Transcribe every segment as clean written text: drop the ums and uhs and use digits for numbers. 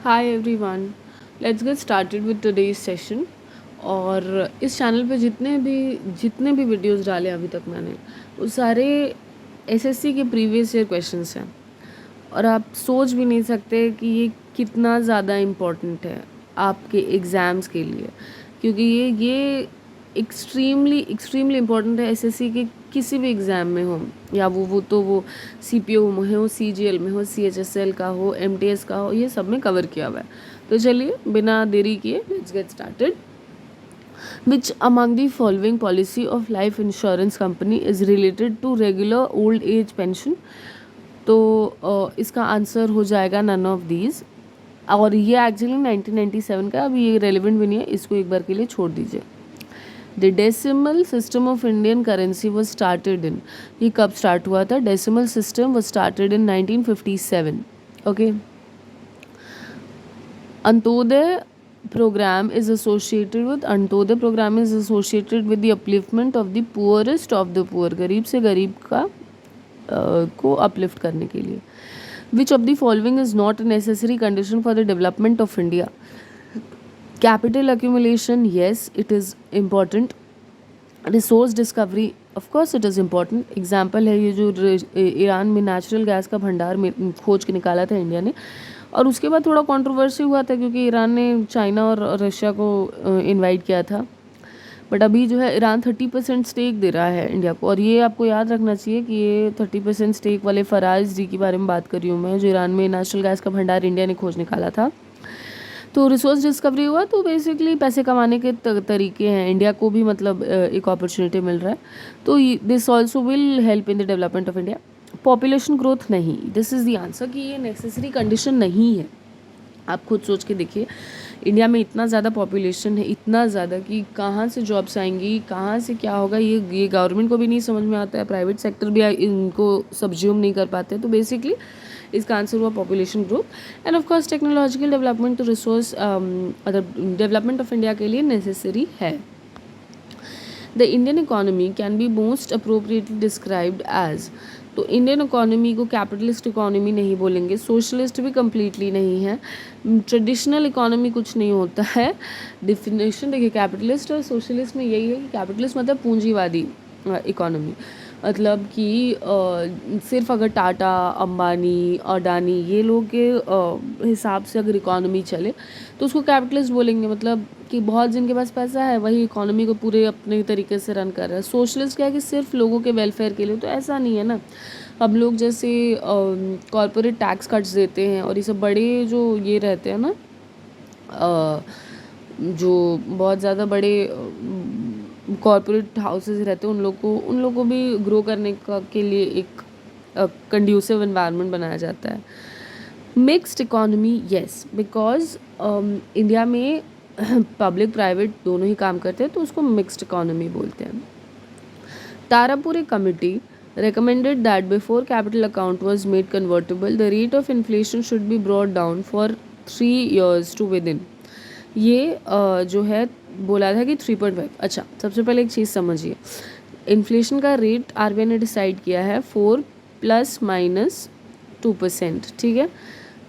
Hi everyone, let's get started with today's session. और इस channel पे जितने भी वीडियोस डाले अभी तक मैंने, वो सारे एसएससी के प्रीवियस ईयर क्वेश्चंस हैं। और आप सोच भी नहीं सकते कि ये कितना ज़्यादा इम्पोर्टेंट है आपके एग्ज़ाम्स के लिए, क्योंकि ये एक्सट्रीमली एक्सट्रीमली इम्पोर्टेंट है एसएससी के किसी भी एग्ज़ाम में हो, या वो सीपीओ में हो, सीजीएल में हो, सीएचएसएल का हो, एमटीएस का हो, ये सब में कवर किया हुआ है। तो चलिए बिना देरी किए let's get started. Which among the following policy of life insurance company is related to regular old age pension? तो इसका आंसर हो जाएगा नन ऑफ दीज। और ये एक्चुअली 1997 का, अभी ये रेलिवेंट भी नहीं है, इसको एक बार के लिए छोड़ दीजिए। The decimal system of Indian currency was started in, ये कब स्टार्ट हुआ था? Decimal system was started in 1957। Okay. Antyodaya program is associated with Antyodaya program is associated with the upliftment of the poorest of the poor, गरीब से गरीब का को uplift करने के लिए। Which of the following is not a necessary condition for the development of India? Capital accumulation, yes, it is important. Resource discovery, of course it is important. Example है ये जो ईरान में नेचुरल गैस का भंडार में खोज के निकाला था इंडिया ने, और उसके बाद थोड़ा कंट्रोवर्सी हुआ था क्योंकि ईरान ने चाइना और रशिया को इनवाइट किया था। बट अभी जो है ईरान 30% स्टेक दे रहा है इंडिया को। और ये आपको याद रखना चाहिए कि ये 30% स्टेक वाले फराज जी के बारे में बात कर रही हूँ मैं, जो ईरान में नेचुरल गैस का भंडार इंडिया ने खोज निकाला था। तो रिसोर्स डिस्कवरी हुआ, तो बेसिकली पैसे कमाने के तरीके हैं, इंडिया को भी मतलब एक अपॉर्चुनिटी मिल रहा है। तो this also will help in the development of India. Population growth नहीं, दिस इज़ द आंसर कि ये नेसेसरी कंडीशन नहीं है। आप खुद सोच के देखिए, इंडिया में इतना ज़्यादा पॉपुलेशन है, इतना ज़्यादा कि कहाँ से जॉब्स आएंगी, कहाँ से क्या होगा, ये गवर्नमेंट को भी नहीं समझ में आता है, प्राइवेट सेक्टर भी इनको सब्ज्यूम नहीं कर पाते। तो बेसिकली इसका आंसर हुआ population growth. And of course technological development तो रिसोर्स मतलब डेवलपमेंट ऑफ इंडिया के लिए नेसेसरी है। The Indian economy can be most appropriately described as, तो इंडियन इकोनॉमी को कैपिटलिस्ट इकोनॉमी नहीं बोलेंगे, सोशलिस्ट भी कम्प्लीटली नहीं है, ट्रेडिशनल इकोनॉमी कुछ नहीं होता है। डिफिनेशन देखिए कैपिटलिस्ट और सोशलिस्ट में यही है कि कैपिटलिस्ट मतलब पूंजीवादी इकोनॉमी, मतलब कि सिर्फ अगर टाटा, अंबानी, अडानी ये लोग के हिसाब से अगर इकोनॉमी चले तो उसको कैपिटलिस्ट बोलेंगे। मतलब कि बहुत जिनके पास पैसा है वही इकोनॉमी को पूरे अपने तरीके से रन कर रहा है। सोशलिस्ट क्या है कि सिर्फ लोगों के वेलफेयर के लिए, तो ऐसा नहीं है ना। हम लोग जैसे कॉरपोरेट टैक्स कट्स देते हैं, और ये सब बड़े जो ये रहते हैं ना, जो बहुत ज़्यादा बड़े कॉरपोरेट हाउसेज रहते हैं, उन लोग को भी ग्रो करने के लिए एक कंड्यूसिव एनवायरनमेंट बनाया जाता है। Mixed economy, yes, because India में पब्लिक प्राइवेट दोनों ही काम करते हैं, तो उसको मिक्स्ड इकोनॉमी बोलते हैं। Tarapuri committee recommended that before capital account was made convertible, the rate of inflation should be brought down for 3 years to within, ये जो है बोला था कि 3.5। अच्छा, सबसे पहले एक चीज़ समझिए, इन्फ्लेशन का रेट आरबीआई ने डिसाइड किया है 4 ± 2%, ठीक है।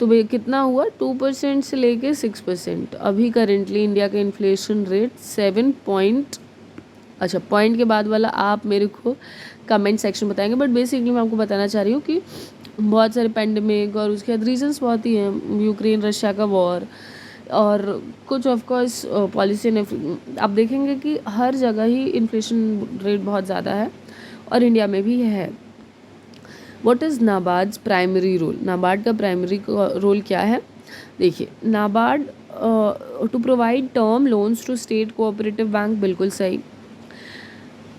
तो भाई कितना हुआ, 2% से लेके 6%। अभी करेंटली इंडिया का इन्फ्लेशन रेट 7 पॉइंट, अच्छा पॉइंट के बाद वाला आप मेरे को कमेंट सेक्शन बताएंगे, बट बेसिकली मैं आपको बताना चाह रही हूँ कि बहुत सारे पेंडेमिक और उसके बाद रीजंस बहुत ही हैं, यूक्रेन रशिया का वॉर और कुछ ऑफकोर्स पॉलिसी ने। आप देखेंगे कि हर जगह ही इन्फ्लेशन रेट बहुत ज़्यादा है, और इंडिया में भी है। What is NABARD's primary role, NABARD का प्राइमरी रोल क्या है? देखिए, NABARD to provide term loans to state cooperative bank, बिल्कुल सही।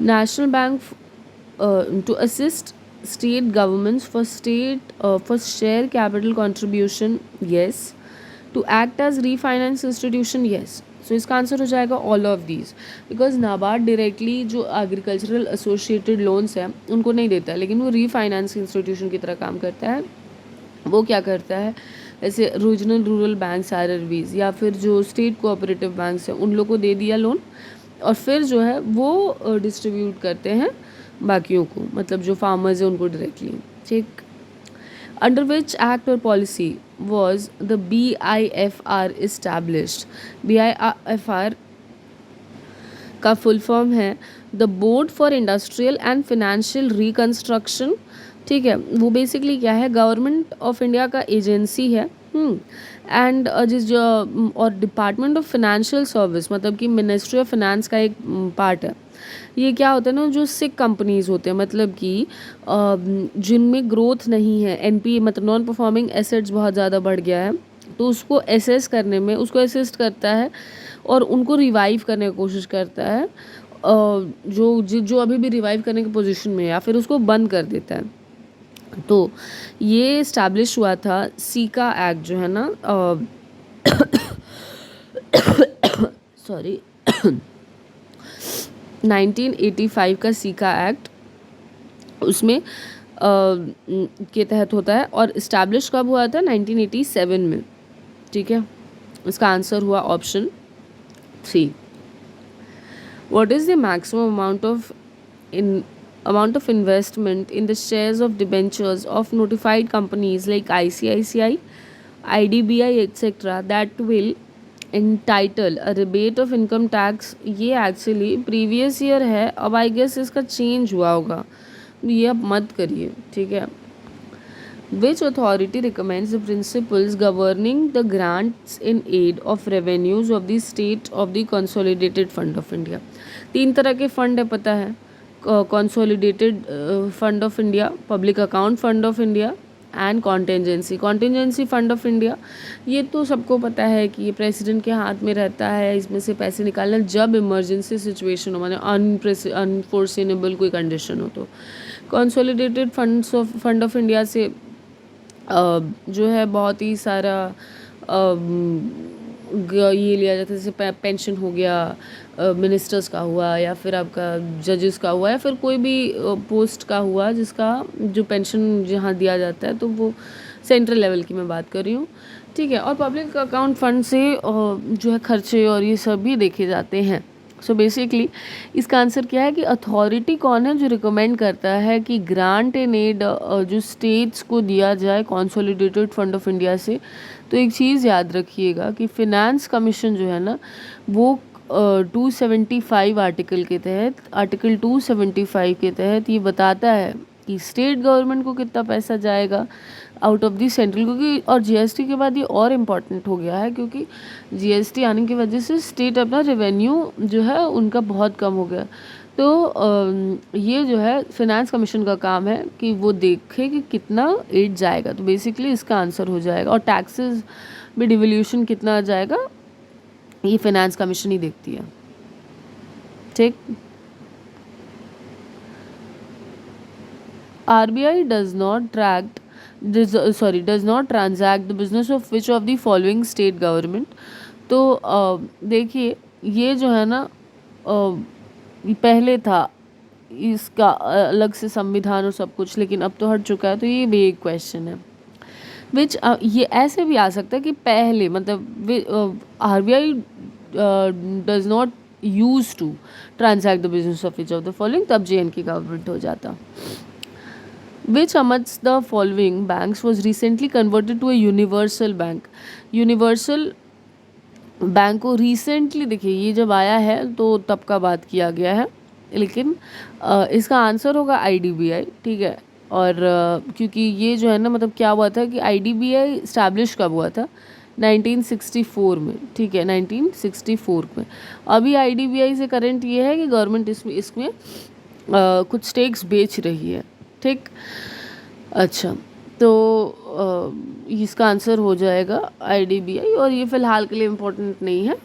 National bank to assist state governments for share capital contribution, yes. To act as refinance institution, yes. So इसका answer हो जाएगा all of these, because NABARD directly जो agricultural associated loans हैं उनको नहीं देता है, लेकिन वो रीफाइनेंस इंस्टीट्यूशन की तरह काम करता है। वो क्या करता है, जैसे रीजनल रूरल बैंक्स RRBs या फिर जो स्टेट कोऑपरेटिव बैंक्स हैं उन लोग को दे दिया लोन, और फिर जो है वो डिस्ट्रीब्यूट करते हैं बाकियों को, मतलब जो फार्मर्स हैं उनको डायरेक्टली, ठीक। अंडर विच एक्ट और policy was the BIFR established? BIFR का फुल फॉर्म है the board for industrial and financial reconstruction. ठीक है, वो बेसिकली क्या है, गवर्नमेंट ऑफ इंडिया का एजेंसी है। एंड जिस जो और डिपार्टमेंट ऑफ फाइनेंशियल सर्विस मतलब कि मिनिस्ट्री ऑफ फाइनेंस का एक पार्ट है। ये क्या होता है ना, जो सिक कंपनीज होते हैं मतलब कि जिनमें ग्रोथ नहीं है, एनपी मतलब नॉन परफॉर्मिंग एसेट्स बहुत ज़्यादा बढ़ गया है, तो उसको एसेस करने में उसको असिस्ट करता है और उनको रिवाइव करने की कोशिश करता है, जो अभी भी रिवाइव करने की पोजीशन में है, या फिर उसको बंद कर देता है। तो ये इस्टेब्लिश हुआ था सीका एक्ट जो है ना, सॉरी 1985 का सीका एक्ट उसमें के तहत होता है। और इस्टेब्लिश कब हुआ था? 1987 में। ठीक है, इसका आंसर हुआ option 3। What is the maximum amount of investment in the shares of debentures of notified companies like ICICI, IDBI, etc. that will entitle a rebate of income tax? ये एक्चुअली प्रीवियस ईयर है, अब I guess इसका change हुआ होगा, ये अब मत करिए। ठीक है, Which authority recommends the principles governing the grants in aid of revenues of the state of the consolidated fund of India? 3 तरह के फंड है, पता है, consolidated fund of India, public account fund of India and contingency fund of India. ये तो सबको पता है कि ये प्रेसिडेंट के हाथ में रहता है, इसमें से पैसे निकालना जब इमरजेंसी सिचुएशन हो, माने अनफोर्सिनेबल कोई कंडीशन हो। तो कंसोलिडेटेड फंड ऑफ इंडिया से जो है बहुत ही सारा ये लिया जाता है, जैसे पेंशन हो गया, मिनिस्टर्स का हुआ, या फिर आपका जजेस का हुआ, या फिर कोई भी पोस्ट का हुआ जिसका जो पेंशन जहाँ दिया जाता है, तो वो सेंट्रल लेवल की मैं बात कर रही हूँ। ठीक है, और पब्लिक अकाउंट फंड से जो है खर्चे और ये सब भी देखे जाते हैं। सो बेसिकली इसका आंसर क्या है कि अथॉरिटी कौन है जो रिकमेंड करता है कि ग्रांट इन एड जो स्टेट्स को दिया जाए कंसोलिडेटेड फंड ऑफ इंडिया से। तो एक चीज़ याद रखिएगा कि फिनेंस कमीशन जो है ना, वो 275 आर्टिकल के तहत, आर्टिकल 275 के तहत ये बताता है कि स्टेट गवर्नमेंट को कितना पैसा जाएगा आउट ऑफ दी सेंट्रल, क्योंकि और जीएसटी के बाद ये और इम्पॉर्टेंट हो गया है, क्योंकि जीएसटी आने की वजह से स्टेट अपना रेवेन्यू जो है उनका बहुत कम हो गया। तो ये जो है फिनेंस कमीशन का काम है कि वो देखे कि कितना एड जाएगा। तो बेसिकली इसका आंसर हो जाएगा, और टैक्सेस में डिवोल्यूशन कितना आ जाएगा ये फिनेंस कमीशन ही देखती है। ठीक, RBI does not transact the business of which of the following state government? तो देखिए ये जो है ना, पहले था इसका अलग से संविधान और सब कुछ, लेकिन अब तो हट चुका है, तो ये भी एक क्वेश्चन है। विच ये ऐसे भी आ सकता है कि पहले मतलब RBI does not use to transact the business of which of the following, तब JNK गवर्नमेंट हो जाता। Which amongst the following banks was recently converted to a universal bank? Universal bank को रिसेंटली, देखिए ये जब आया है तो तब का बात किया गया है, लेकिन इसका आंसर होगा IDBI। ठीक है, और क्योंकि ये जो है ना, मतलब क्या हुआ था कि IDBI इस्टेब्लिश कब हुआ था? 1964 में। ठीक है, 1964 में। अभी IDBI से करंट ये है कि गवर्नमेंट इसमें कुछ स्टेक्स बेच रही है। ठीक, अच्छा, तो इसका आंसर हो जाएगा IDBI, और ये फ़िलहाल के लिए इम्पोर्टेंट नहीं है।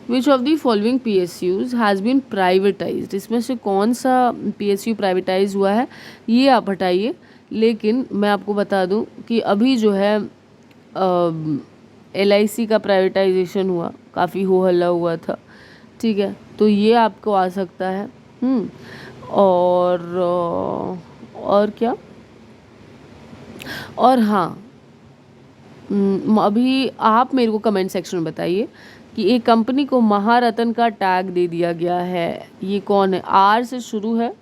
Which of the following PSUs has been privatised? इसमें से कौन सा PSU प्राइवेटाइज हुआ है ये आप हटाइए, लेकिन मैं आपको बता दूं कि अभी जो है LIC का प्राइवेटाइजेशन हुआ, काफ़ी हो हल्ला हुआ था। ठीक है, तो ये आपको आ सकता है। और क्या, और हाँ, अभी आप मेरे को कमेंट सेक्शन में बताइए कि एक कंपनी को महारत्न का टैग दे दिया गया है, ये कौन है? R से शुरू है।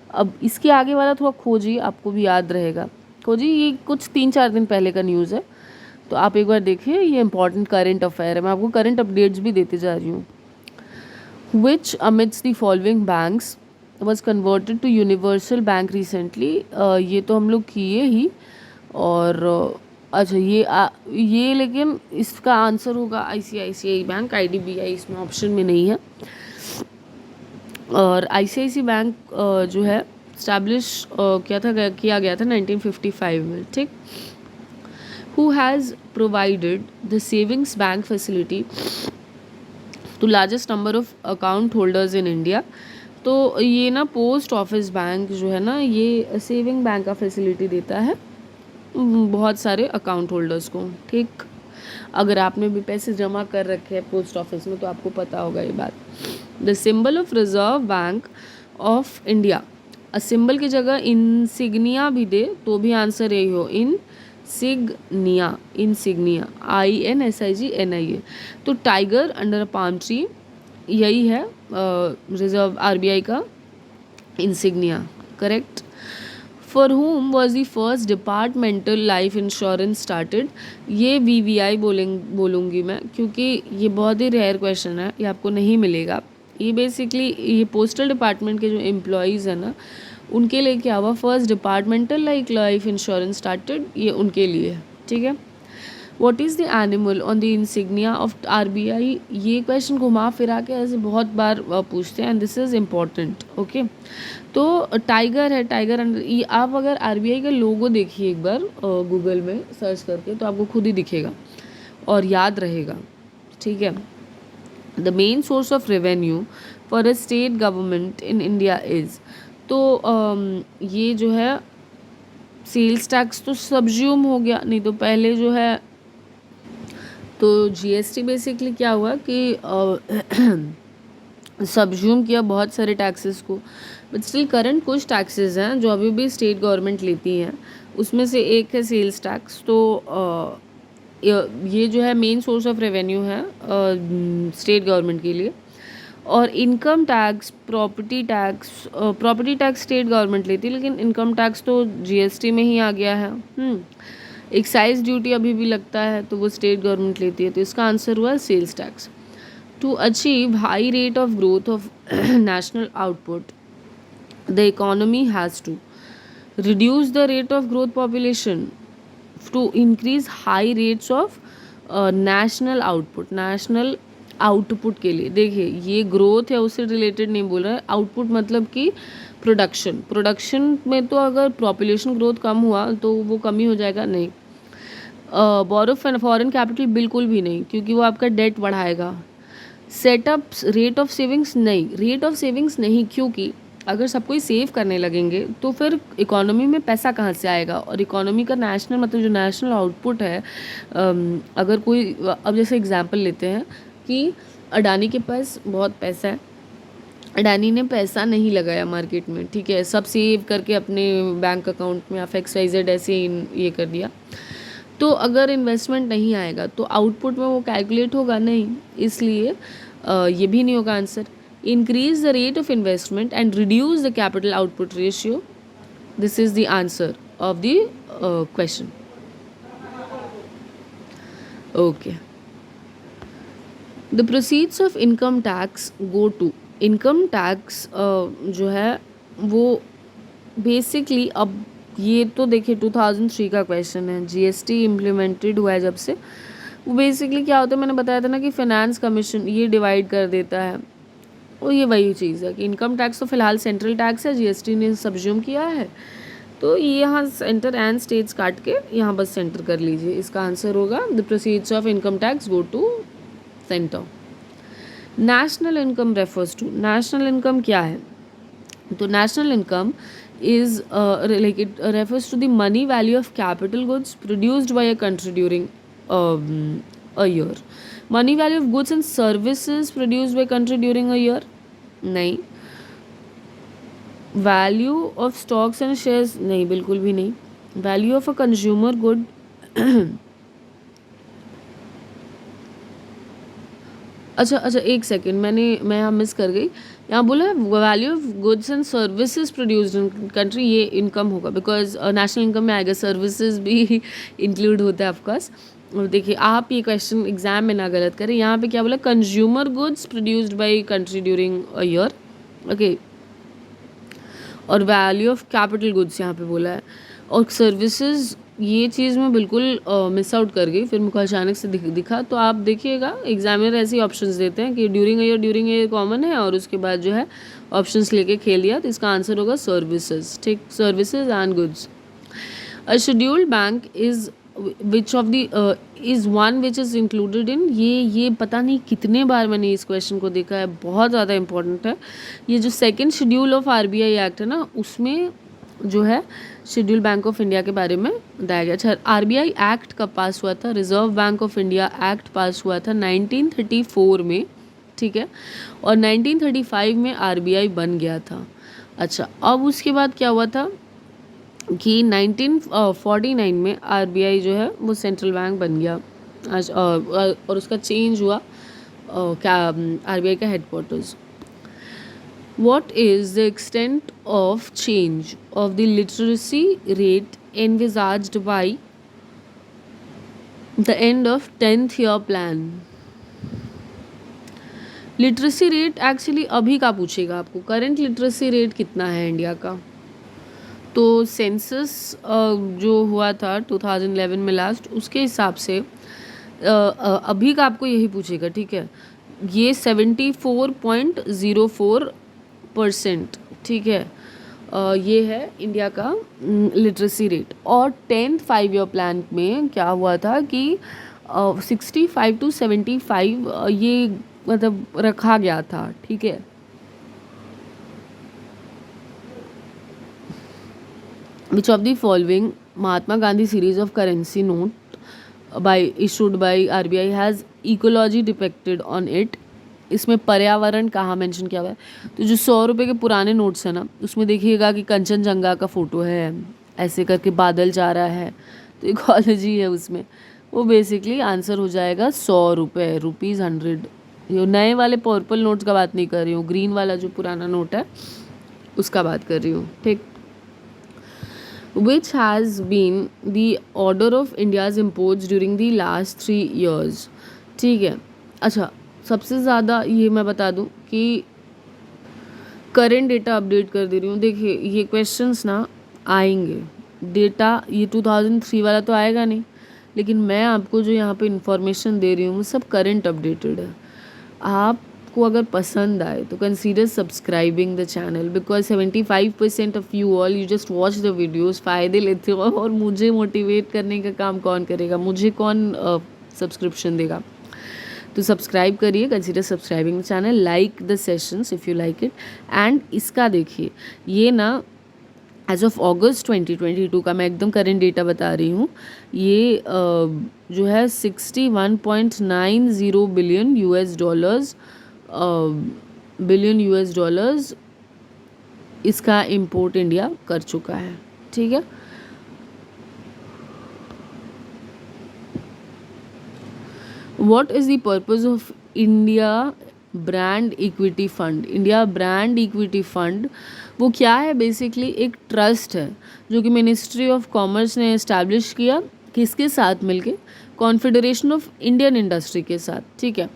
अब इसके आगे वाला थोड़ा खोजिए, आपको भी याद रहेगा। खोजिए, ये कुछ 3-4 दिन पहले का न्यूज़ है। तो आप एक बार देखिए, ये इंपॉर्टेंट करंट अफेयर है, मैं आपको करंट अपडेट्स भी देते जा रही हूँ. Which amidst the following banks was converted to universal bank recently? ये तो हम लोग किए ही. और अच्छा ये लेकिन इसका आंसर होगा ICICI बैंक. IDBI इसमें ऑप्शन में नहीं है. और ICICI बैंक जो है स्टैब्लिश किया गया था 1955 में. ठीक. Who has provided the savings bank facility to largest number of account holders in India? तो ये ना पोस्ट ऑफिस बैंक जो है ना, ये सेविंग बैंक का फैसिलिटी देता है बहुत सारे अकाउंट होल्डर्स को. ठीक. अगर आपने भी पैसे जमा कर रखे हैं पोस्ट ऑफिस में तो आपको पता होगा ये बात. The symbol of reserve bank of India. Symbol की जगह इंसिग्निया भी दे तो भी आंसर यही हो. इंसिग्निया. INSIGNIA. तो tiger under a palm tree यही है रिजर्व RBI का insignia. Correct. For whom was the first departmental life insurance started? ये VVI बोलूँगी मैं, क्योंकि ये बहुत ही रेयर क्वेश्चन है, ये आपको नहीं मिलेगा. ये बेसिकली ये पोस्टल डिपार्टमेंट के जो एम्प्लॉयज़ हैं ना, उनके लिए क्या हुआ, first departmental life insurance started, ये उनके लिए है. ठीक है. What is the animal on the insignia of RBI? ये क्वेश्चन घुमा फिरा के ऐसे बहुत बार पूछते हैं, and this is important. Okay. तो टाइगर है. टाइगर अंडर आप अगर RBI का लोगो देखिए एक बार गूगल में सर्च करके, तो आपको खुद ही दिखेगा और याद रहेगा. ठीक है. The main source of revenue for a state government in India is. तो ये जो है सेल्स टैक्स तो सब्ज्यूम हो गया, नहीं तो पहले जो है तो GST बेसिकली क्या हुआ कि सब्ज्यूम किया बहुत सारे टैक्सेस को. बट स्टिल करंट कुछ टैक्सेस हैं जो अभी भी स्टेट गवर्नमेंट लेती हैं, उसमें से एक है सेल्स टैक्स. तो ये जो है मेन सोर्स ऑफ रेवेन्यू है स्टेट गवर्नमेंट के लिए. और income tax, property tax state government लेती है, लेकिन इनकम टैक्स तो GST में ही आ गया है. एक्साइज ड्यूटी अभी भी लगता है, तो वो स्टेट गवर्नमेंट लेती है. तो इसका आंसर हुआ sales tax. To achieve high rate of growth of national output, the economy has to reduce the rate of growth population to increase high rates of national output. National output के लिए देखिए, ये growth है उससे related नहीं बोल रहा है. आउटपुट मतलब कि प्रोडक्शन में तो अगर पॉपुलेशन ग्रोथ कम हुआ तो वो कमी हो जाएगा, नहीं. बोरो फॉरेन कैपिटल बिल्कुल भी नहीं, क्योंकि वो आपका डेट बढ़ाएगा. सेटअप रेट ऑफ सेविंग्स नहीं, क्योंकि अगर सब कोई सेव करने लगेंगे तो फिर इकोनॉमी में पैसा कहाँ से आएगा. और इकोनॉमी का नेशनल मतलब जो नेशनल आउटपुट है, अगर कोई अब जैसे एग्जांपल लेते हैं कि अडानी के पास बहुत पैसा है, अडानी ने पैसा नहीं लगाया मार्केट में, ठीक है, सब सेव करके अपने बैंक अकाउंट में या XYZ ऐसे ये कर दिया. तो अगर इन्वेस्टमेंट नहीं आएगा तो आउटपुट में वो कैलकुलेट होगा नहीं, इसलिए ये भी नहीं होगा answer. Increase the rate of investment and reduce the capital output ratio. This is the answer of the question. Okay. The proceeds of income tax go to. Income tax जो है वो बेसिकली, अब ये तो देखिए 2003 का क्वेश्चन है, GST implemented हुआ है जब से. वो बेसिकली क्या होता है, मैंने बताया था ना कि फाइनेंस कमीशन ये डिवाइड कर देता है. और ये वही चीज़ है कि इनकम टैक्स तो फिलहाल सेंट्रल टैक्स है, GST ने सब्ज्यूम किया है, तो ये यहाँ सेंटर एंड स्टेट्स काट के यहाँ बस सेंटर कर लीजिए. इसका आंसर होगा the proceeds of income tax go to centre. National income refers to. National income क्या है, तो national income is like it refers to the money value of capital goods produced by a country during a year. Money value of goods and services produced by country during a year, नहीं. Value of stocks and shares, नहीं, बिल्कुल भी नहीं. Value of a consumer good अच्छा एक second, मैं यहाँ miss कर गई. यहाँ बोला value of goods and services produced in country, ये इनकम होगा बिकॉज नेशनल इनकम में आएगा, सर्विसेज भी इंक्लूड होता है ऑफकोर्स. और देखिए आप ये क्वेश्चन एग्जाम में ना गलत करें, यहाँ पे क्या बोला, consumer goods produced by country during a year, okay, और वैल्यू ऑफ कैपिटल गुड्स यहाँ पे बोला है, और सर्विसेज ये चीज़ मैं बिल्कुल मिस आउट कर गई, फिर मुझको अचानक से दिखा। तो आप देखिएगा एग्जामिनर ऐसे ऑप्शंस देते हैं कि ड्यूरिंग ईयर कॉमन है, और उसके बाद जो है ऑप्शंस लेके खेल दिया, तो इसका आंसर होगा सर्विसेज, ठीक, services and goods. A scheduled bank is which of the is one which is included in, ये पता नहीं कितने बार मैंने इस क्वेश्चन को देखा है, बहुत ज़्यादा इंपॉर्टेंट है। ये जो second schedule of RBI act है ना, उसमें जो है शेड्यूल बैंक ऑफ इंडिया के बारे में बताया गया। अच्छा, आरबीआई एक्ट कब पास हुआ था? Reserve bank of India act पास हुआ था 1934 में, ठीक है, और 1935 में आरबीआई बन गया था। अच्छा, अब उसके बाद क्या हुआ था कि 1949 में आरबीआई जो है वो सेंट्रल बैंक बन गया। आज और उसका चेंज हुआ क्या, आरबीआई का headquarters. What is the extent of change of the literacy rate envisaged by the end of 10th year plan? Literacy rate actually अभी का पूछेगा आपको, करंट लिटरेसी रेट कितना है इंडिया का। तो सेंसस जो हुआ था 2011 में लास्ट, उसके हिसाब से अभी का आपको यही पूछेगा, ठीक है। ये 74.04%, ठीक है, ये है इंडिया का लिटरेसी रेट। और 10th 5 ईयर प्लान में क्या हुआ था कि 65 to 75 ये मतलब रखा गया था, ठीक है। Which of the following Mahatma Gandhi series of currency note issued by RBI has ecology depicted on it? इसमें पर्यावरण कहाँ मेंशन किया हुआ है? तो जो 100 रुपये के पुराने नोट्स हैं ना, उसमें देखिएगा कि कंचनजंगा का फोटो है, ऐसे करके बादल जा रहा है, तो इकोलॉजी है उसमें। वो बेसिकली आंसर हो जाएगा 100 रुपये, ₹100। ये नए वाले पर्पल नोट्स का बात नहीं कर रही हूँ, ग्रीन वाला जो पुराना नोट है उसका बात कर रही हूँ, ठीक। Which has been the order of India's imports during the last 3 years? ठीक है। अच्छा, सबसे ज़्यादा ये मैं बता दूँ कि करेंट डेटा अपडेट कर दे रही हूँ। देखिए ये क्वेश्चंस ना आएंगे, डेटा ये 2003 वाला तो आएगा नहीं, लेकिन मैं आपको जो यहाँ पे इंफॉर्मेशन दे रही हूँ वो सब करंट अपडेटेड है। आपको अगर पसंद आए तो consider subscribing the channel, because 75% of you all you just watch the videos, फ़ायदे लेते हो, और मुझे मोटिवेट करने का काम कौन करेगा, मुझे कौन सब्सक्रिप्शन देगा। तो सब्सक्राइब करिए, consider subscribing the channel, like the sessions if you like it. And इसका देखिए ये ना एज ऑफ अगस्त 2022 का मैं एकदम करंट डेटा बता रही हूँ। ये जो है 61.90 बिलियन US डॉलर्स इसका इंपोर्ट इंडिया कर चुका है, ठीक है। What is the purpose of India brand equity fund? India brand equity fund वो क्या है? बेसिकली एक ट्रस्ट है जो कि मिनिस्ट्री ऑफ कॉमर्स ने इस्टेब्लिश किया, किसके साथ मिलके? कॉन्फेडरेशन ऑफ इंडियन इंडस्ट्री के साथ, ठीक है।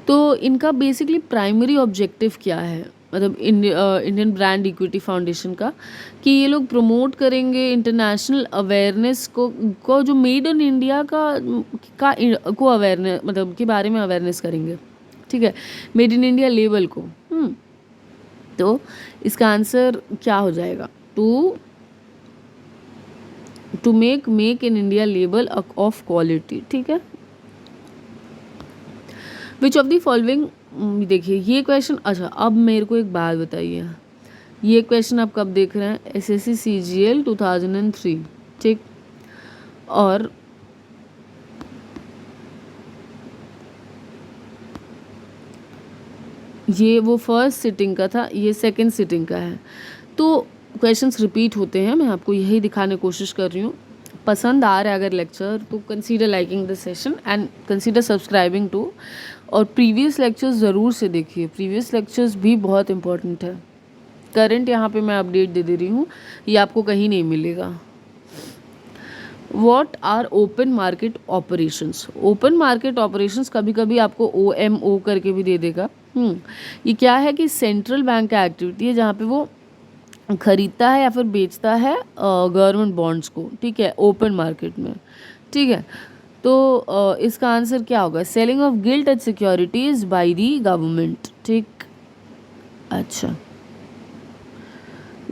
तो इनका बेसिकली प्राइमरी ऑब्जेक्टिव क्या है, मतलब इंडियन ब्रांड इक्विटी फाउंडेशन का, कि ये लोग प्रमोट करेंगे इंटरनेशनल अवेयरनेस को जो मेड इन इंडिया को अवेयरनेस मतलब के बारे में अवेयरनेस करेंगे, ठीक है, मेड इन इंडिया लेबल को। तो इसका आंसर क्या हो जाएगा? To make in India label of quality, ठीक है। विच ऑफ द फॉलोइंग, देखिए ये क्वेश्चन, अच्छा अब मेरे को एक बात बताइए, ये क्वेश्चन आप कब देख रहे हैं? SSC CGL 2003, ठीक। और ये वो फर्स्ट सिटिंग का था, ये सेकंड सिटिंग का है। तो क्वेश्चंस रिपीट होते हैं, मैं आपको यही दिखाने की कोशिश कर रही हूँ। पसंद आ रहा है अगर लेक्चर तो consider liking the session and consider subscribing to, और प्रीवियस लेक्चर्स ज़रूर से देखिए, प्रीवियस लेक्चर्स भी बहुत इंपॉर्टेंट है। करंट यहाँ पे मैं अपडेट दे रही हूँ, ये आपको कहीं नहीं मिलेगा। What are open market operations? Open market operations कभी कभी आपको OMO करके भी दे देगा। ये क्या है कि सेंट्रल बैंक का एक्टिविटी है जहाँ पे वो खरीदता है या फिर बेचता है गवर्नमेंट बॉन्ड्स को, ठीक है, ओपन मार्केट में, ठीक है। तो इसका आंसर क्या होगा? Selling of guilt securities by the government, ठीक। अच्छा,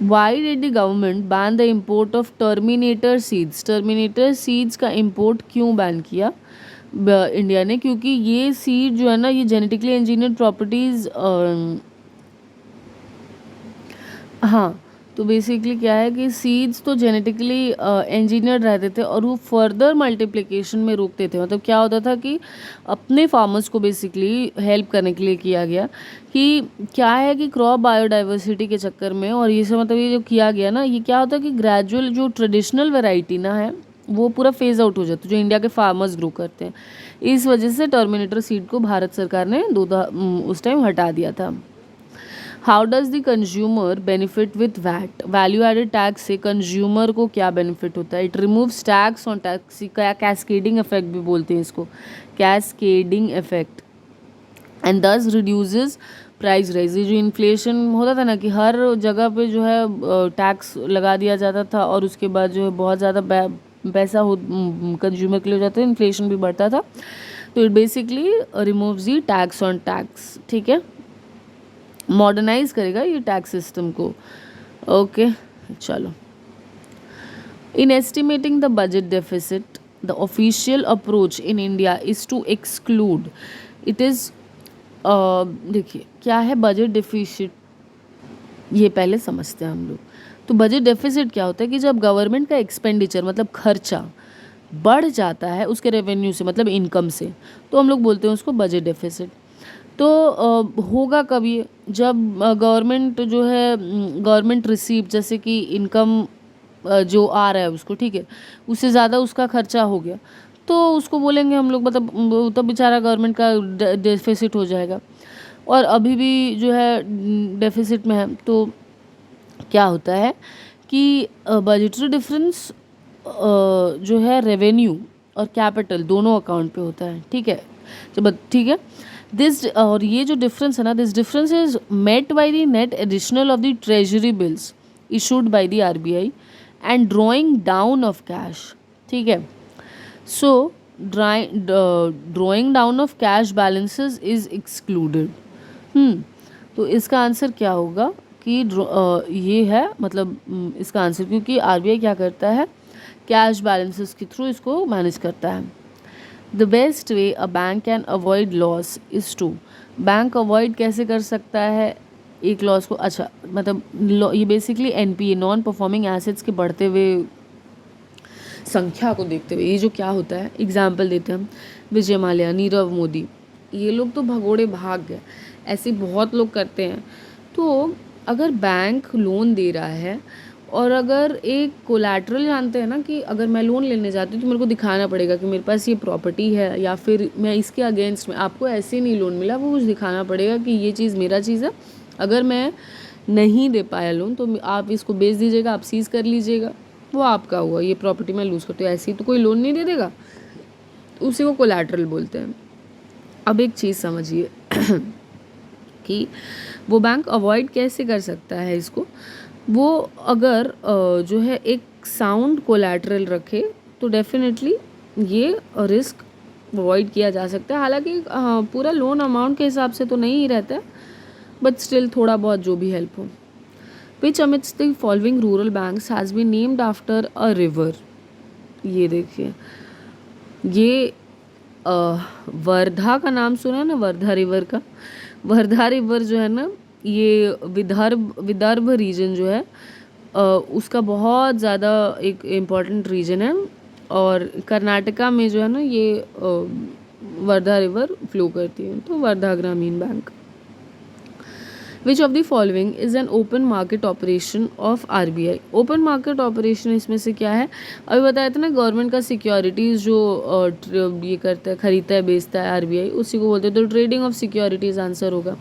why did the government ban the import of terminator seeds? Terminator seeds का इम्पोर्ट क्यों बैन किया इंडिया ने? क्योंकि ये सीड जो है ना, ये जेनेटिकली इंजीनियर्ड प्रॉपर्टीज, हाँ, तो बेसिकली क्या है कि सीड्स तो जेनेटिकली इंजीनियर्ड रहते थे और वो फर्दर मल्टीप्लिकेशन में रोकते थे। मतलब क्या होता था कि अपने फार्मर्स को बेसिकली हेल्प करने के लिए किया गया कि क्या है कि क्रॉप बायोडाइवर्सिटी के चक्कर में, और ये सब मतलब ये जो किया गया ना, ये क्या होता है कि ग्रेजुअल जो ट्रेडिशनल वैरायटी ना है वो पूरा फेज आउट हो जाता है जो इंडिया के फार्मर्स ग्रो करते हैं। इस वजह से टर्मिनेटर सीड को भारत सरकार ने उस टाइम हटा दिया था। How does the consumer benefit with VAT? Value added tax से कंज्यूमर को क्या बेनिफिट होता है? It removes tax on tax, cascading effect भी बोलते हैं इसको, cascading effect, and thus reduces price rise. ये जो इन्फ्लेशन होता था ना कि हर जगह पे जो है टैक्स लगा दिया जाता था और उसके बाद जो है बहुत ज़्यादा पैसा कंज्यूमर के लिए हो जाता है, इन्फ्लेशन भी बढ़ता था। तो it basically removes the tax on tax, ठीक है, मॉडर्नाइज करेगा ये टैक्स सिस्टम को। ओके, चलो। In estimating the budget deficit the official approach in India is to exclude, it is, देखिए क्या है बजट डेफिसिट, ये पहले समझते हैं हम लोग। तो बजट डेफिसिट क्या होता है कि जब गवर्नमेंट का एक्सपेंडिचर मतलब खर्चा बढ़ जाता है उसके रेवेन्यू से, मतलब इनकम से, तो हम लोग बोलते हैं उसको बजट डेफिसिट। तो होगा कभी जब गवर्नमेंट जो है, गवर्नमेंट रिसीव, जैसे कि इनकम जो आ रहा है उसको, ठीक है, उससे ज़्यादा उसका खर्चा हो गया, तो उसको बोलेंगे हम लोग, मतलब तब बेचारा गवर्नमेंट का डेफिसिट हो जाएगा। और अभी भी जो है डेफिसिट में है, तो क्या होता है कि बजटरी डिफरेंस जो है रेवेन्यू और कैपिटल दोनों अकाउंट पे होता है, ठीक है, जब ठीक है। दिस, और ये जो डिफरेंस है ना, this difference is met by the net additional of the treasury bills issued by the RBI and drawing down of cash, ठीक है। So drawing down of cash balances is excluded. तो इसका answer क्या होगा कि ये है, मतलब इसका आंसर, क्योंकि RBI क्या करता है, कैश बैलेंसेस के थ्रू इसको मैनेज करता है। The best way a bank can avoid loss is to, bank avoid कैसे कर सकता है एक लॉस को? अच्छा, मतलब ये basically NPA, non performing assets के बढ़ते हुए संख्या को देखते हुए ये जो क्या होता है, एग्जाम्पल देते हैं हम, विजय माल्या, नीरव मोदी, ये लोग तो भगोड़े भाग गए, ऐसे बहुत लोग करते हैं। तो अगर बैंक लोन दे रहा है और अगर एक कोलैटरल, जानते हैं ना कि अगर मैं लोन लेने जाती हूँ तो मेरे को दिखाना पड़ेगा कि मेरे पास ये प्रॉपर्टी है, या फिर मैं इसके अगेंस्ट में, आपको ऐसे नहीं लोन मिला, वो कुछ दिखाना पड़ेगा कि ये चीज़ मेरा चीज़ है। अगर मैं नहीं दे पाया लोन तो आप इसको बेच दीजिएगा, आप सीज़ कर लीजिएगा, वो आपका हुआ, ये प्रॉपर्टी मैं लूज़ करती हूँ। ऐसे ही तो कोई लोन नहीं दे देगा, उसी को कोलैटरल बोलते हैं। अब एक चीज़ समझिए कि वो बैंक अवॉइड कैसे कर सकता है इसको। वो अगर जो है एक साउंड कोलैटरल रखे तो डेफिनेटली ये रिस्क अवॉइड किया जा सकता है। हालांकि पूरा लोन अमाउंट के हिसाब से तो नहीं ही रहता है, बट स्टिल थोड़ा बहुत जो भी हेल्प हो। Which amongst the following rural banks has been named after a river? ये देखिए, ये वर्धा का नाम सुना है ना, वर्धा रिवर का। वर्धा रिवर जो है ना, ये विदर्भ रीजन जो है उसका बहुत ज़्यादा एक इम्पॉर्टेंट रीजन है, और कर्नाटका में जो है ना ये वर्धा रिवर फ्लो करती है। तो वर्धा ग्रामीण bank. Which of the following is an open market operation of RBI? Open market operation इसमें से क्या है? अभी बताया था ना, गवर्नमेंट का सिक्योरिटीज़ जो ये करता है, खरीदता है, बेचता है RBI, उसी को बोलते हैं। तो ट्रेडिंग ऑफ सिक्योरिटीज़ आंसर होगा।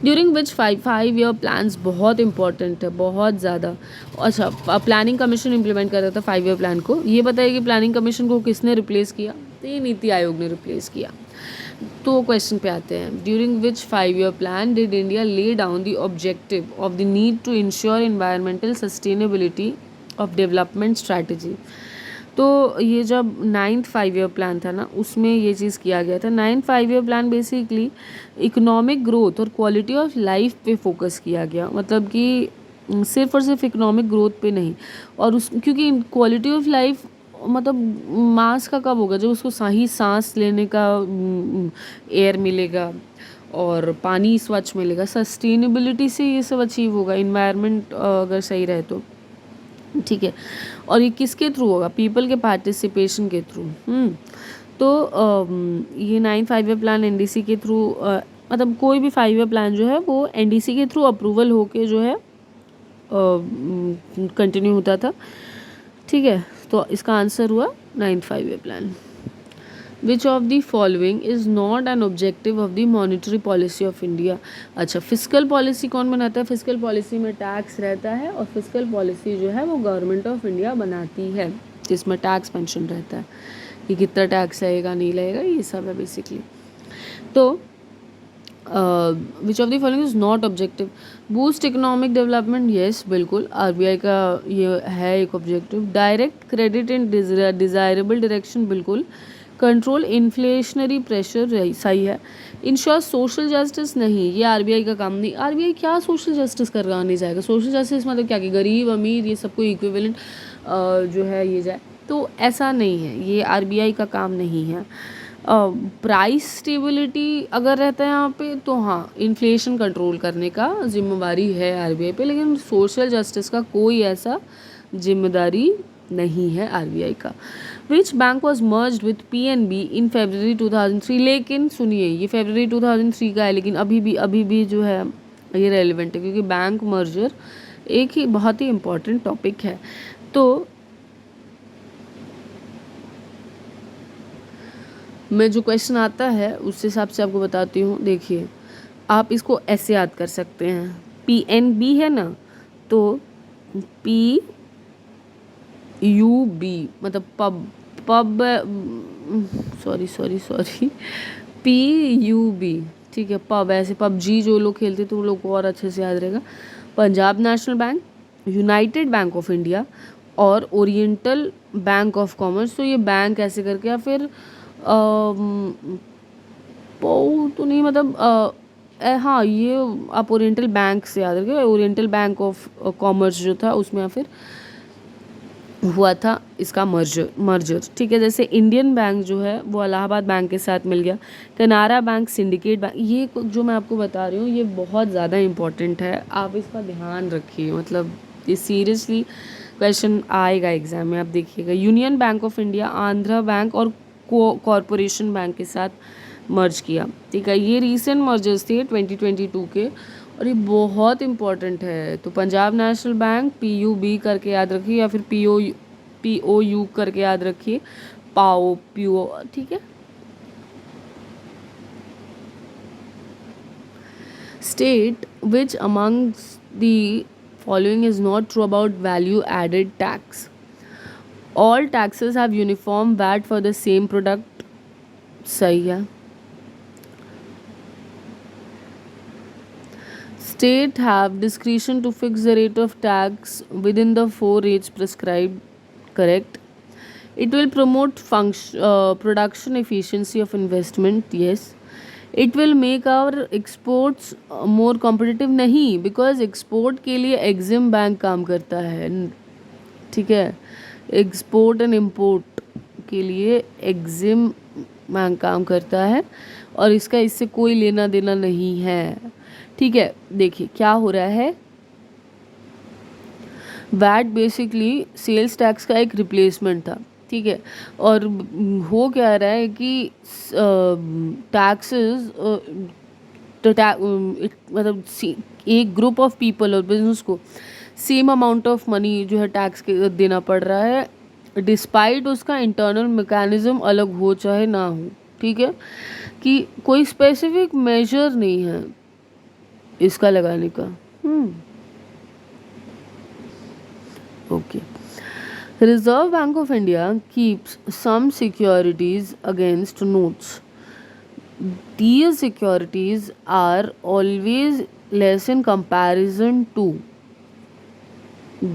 ड्यूरिंग विच 5 ईयर प्लान्स बहुत इंपॉर्टेंट है, बहुत ज़्यादा। अच्छा, प्लानिंग कमीशन इम्प्लीमेंट कर रहा था 5 ईयर प्लान को। ये बताइए कि प्लानिंग कमीशन को किसने रिप्लेस किया? तो ये नीति आयोग ने रिप्लेस किया। तो क्वेश्चन पे आते हैं, during which 5 year plan did India lay down the objective of the need to ensure environmental sustainability of development strategy. तो ये जब 9th 5 ईयर प्लान था ना, उसमें ये चीज़ किया गया था। 9th 5 year plan basically economic growth और क्वालिटी ऑफ लाइफ पे फोकस किया गया, मतलब कि सिर्फ और सिर्फ इकोनॉमिक ग्रोथ पे नहीं। और उस क्योंकि क्वालिटी ऑफ लाइफ मतलब मास का कब होगा? जब उसको सही सांस लेने का एयर मिलेगा और पानी स्वच्छ मिलेगा। सस्टेनेबिलिटी से ये सब अचीव होगा, इन्वायरमेंट अगर सही रहे तो, ठीक है। और ये किसके थ्रू होगा? पीपल के पार्टिसिपेशन के थ्रू। तो ये 9th 5 ईयर प्लान एनडीसी के थ्रू, मतलब कोई भी 5 ईयर प्लान जो है वो एनडीसी के थ्रू अप्रूवल होके जो है कंटिन्यू होता था, ठीक है। तो इसका आंसर हुआ 9th 5 year plan. Which of the following is not an objective of the monetary policy of India? अच्छा, फिजिकल पॉलिसी कौन बनाता है? फिजिकल पॉलिसी में टैक्स रहता है, और फिजिकल पॉलिसी जो है वो गवर्नमेंट ऑफ इंडिया बनाती है, जिसमें टैक्स मेंशन रहता है कि कितना टैक्स लगेगा, नहीं लगेगा, ये सब है बेसिकली। तो विच of the following is not objective? Boost economic development, yes बिल्कुल, आरबीआई का ये है एक objective. Direct credit in desirable direction, बिल्कुल। कंट्रोल इन्फ्लेशनरी प्रेशर, सही है। इंश्योर सोशल जस्टिस, नहीं, ये आरबीआई का काम नहीं। आरबीआई क्या सोशल जस्टिस करवाने जाएगा? सोशल जस्टिस मतलब क्या कि गरीब अमीर ये सबको इक्विवेलेंट जो है ये जाए, तो ऐसा नहीं है, ये आरबीआई का काम नहीं है। प्राइस स्टेबिलिटी अगर रहता है यहाँ पे तो हाँ, इन्फ्लेशन कंट्रोल करने का जिम्मेवारी है आरबीआई पे, लेकिन सोशल जस्टिस का कोई ऐसा जिम्मेदारी नहीं है आरबीआई का। Which bank was merged with PNB in February 2003? लेकिन सुनिए, ये February 2003 का है, लेकिन अभी भी जो है ये रेलिवेंट है, क्योंकि बैंक मर्जर एक ही बहुत ही इम्पोर्टेंट टॉपिक है। तो मैं जो क्वेश्चन आता है उस हिसाब से आपको बताती हूँ। देखिए, आप इसको ऐसे याद कर सकते हैं, पीएनबी है ना, तो पी यू बी मतलब pub sorry P U B, ठीक है। पब ऐसे पबजी जो लोग खेलते तो वो लोग को और अच्छे से याद रहेगा। Punjab national bank, United bank of India और ओरिएंटल बैंक ऑफ कॉमर्स। तो ये बैंक ऐसे करके, या फिर तो नहीं, मतलब हाँ, ये आप ओरिएंटल बैंक से याद रखिए, ओरिएंटल बैंक ऑफ कॉमर्स जो था उसमें या फिर हुआ था इसका मर्जर, ठीक है। जैसे इंडियन बैंक जो है वो इलाहाबाद बैंक के साथ मिल गया। कनारा बैंक, सिंडिकेट बैंक, ये जो मैं आपको बता रही हूँ ये बहुत ज़्यादा इम्पोर्टेंट है, आप इसका ध्यान रखिए, मतलब ये सीरियसली क्वेश्चन आएगा एग्जाम में, आप देखिएगा। Union bank of India, Andhra bank और कॉरपोरेशन बैंक के साथ मर्ज किया, ठीक है। ये रीसेंट मर्जर्स थे 2022 के, और ये बहुत इंपॉर्टेंट है। तो पंजाब नेशनल बैंक PUB करके याद रखिए, या फिर POU करके याद रखिए, PO, ठीक है। State which amongst the following is not true about value added tax? All taxes have uniform VAT for the same product, सही है। State have discretion to fix the rate of tax within the 4 rates prescribed, correct. It will promote production efficiency of investment, yes. It will make our exports more competitive, नहीं, because export के लिए Exim Bank काम करता है, ठीक है। Export and import के लिए Exim Bank काम करता है, और इसका इससे कोई लेना देना नहीं है, ठीक है। देखिए क्या हो रहा है, वैट बेसिकली सेल्स टैक्स का एक रिप्लेसमेंट था, ठीक है। और हो क्या रहा है कि टैक्सेस मतलब एक ग्रुप ऑफ पीपल और बिजनेस को सेम अमाउंट ऑफ मनी जो है टैक्स के देना पड़ रहा है, डिस्पाइट उसका इंटरनल मैकेनिज्म अलग हो चाहे ना हो, ठीक है। कि कोई स्पेसिफिक मेजर नहीं है, इसका लगाने का। Okay. Reserve bank of India keeps some securities against notes. These securities are always less in comparison to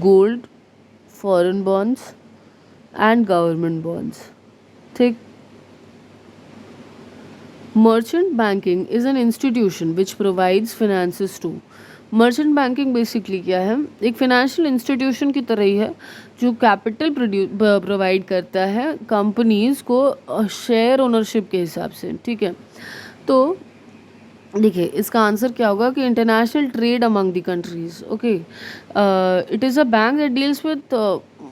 gold, foreign bonds and government bonds. ठीक. Merchant banking is an institution which provides finances to. Merchant banking basically क्या है, एक financial institution की तरह ही है जो capital provide करता है कंपनीज को शेयर ओनरशिप के हिसाब से. ठीक है, तो देखिए इसका आंसर क्या होगा कि international trade among the countries. Okay, it is a bank that deals with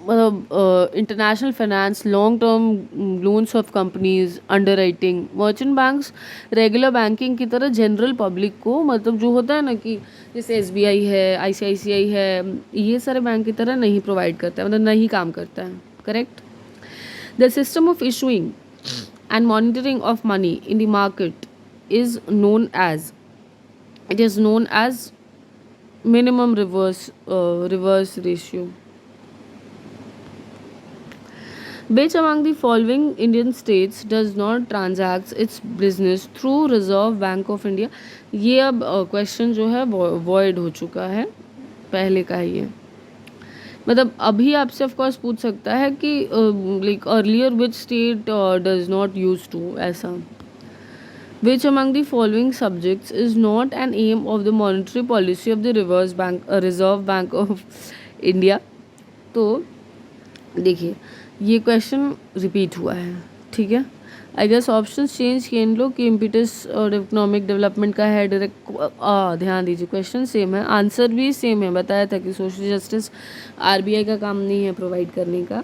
मतलब international finance, long term loans of companies, underwriting. Merchant banks regular banking की तरह जनरल पब्लिक को, मतलब जो होता है ना कि जैसे SBI है, ICICI है, ये सारे बैंक की तरह नहीं प्रोवाइड करता है, मतलब नहीं काम करता है. Correct. The system of issuing and monitoring of money in the market is known as, it is known as minimum reverse ratio. Which among the following Indian states does not transact its business through Reserve Bank of India? ये अब question जो है void हो चुका है, पहले का ही है. मतलब अभी आपसे ऑफ कोर्स पूछ सकता है कि like earlier which state does not use to, ऐसा. Which among the following subjects is not an aim of the monetary policy of the Reserve Bank of India? तो देखिए ये क्वेश्चन रिपीट हुआ है. ठीक है, आई गेस ऑप्शन चेंज किए इन लोग कि इम्पिटस और इकोनॉमिक डेवलपमेंट का है. डायरेक्ट ध्यान दीजिए, क्वेश्चन सेम है, आंसर भी सेम है. बताया था कि सोशल जस्टिस RBI का काम नहीं है प्रोवाइड करने का,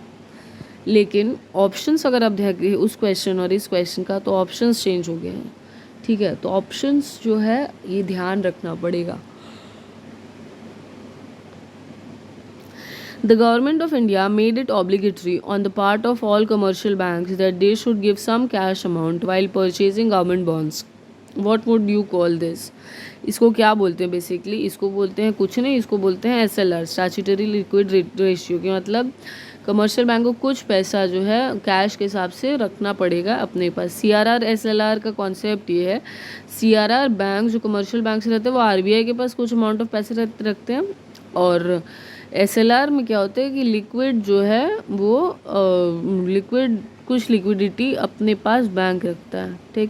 लेकिन ऑप्शंस अगर आप देखिए उस क्वेश्चन और इस क्वेश्चन का, तो ऑप्शंस चेंज हो गए हैं. ठीक है, तो ऑप्शंस जो है ये ध्यान रखना पड़ेगा. The government of India made it obligatory on the part of all commercial banks that they should give some cash amount while purchasing government bonds. What would you call this? इसको क्या बोलते हैं बेसिकली? इसको बोलते हैं कुछ नहीं, इसको बोलते हैं SLR, स्टैट्यूटरी लिक्विड रेशियो. के मतलब कमर्शियल बैंक को कुछ पैसा जो है कैश के हिसाब से रखना पड़ेगा अपने पास. CRR SLR का कॉन्सेप्ट ये है. CRR बैंक जो कमर्शियल बैंक से रहते हैं वो RBI के पास कुछ अमाउंट ऑफ पैसे रखते हैं, और SLR में क्या होता है कि लिक्विड जो है वो लिक्विड कुछ लिक्विडिटी अपने पास बैंक रखता है. ठीक.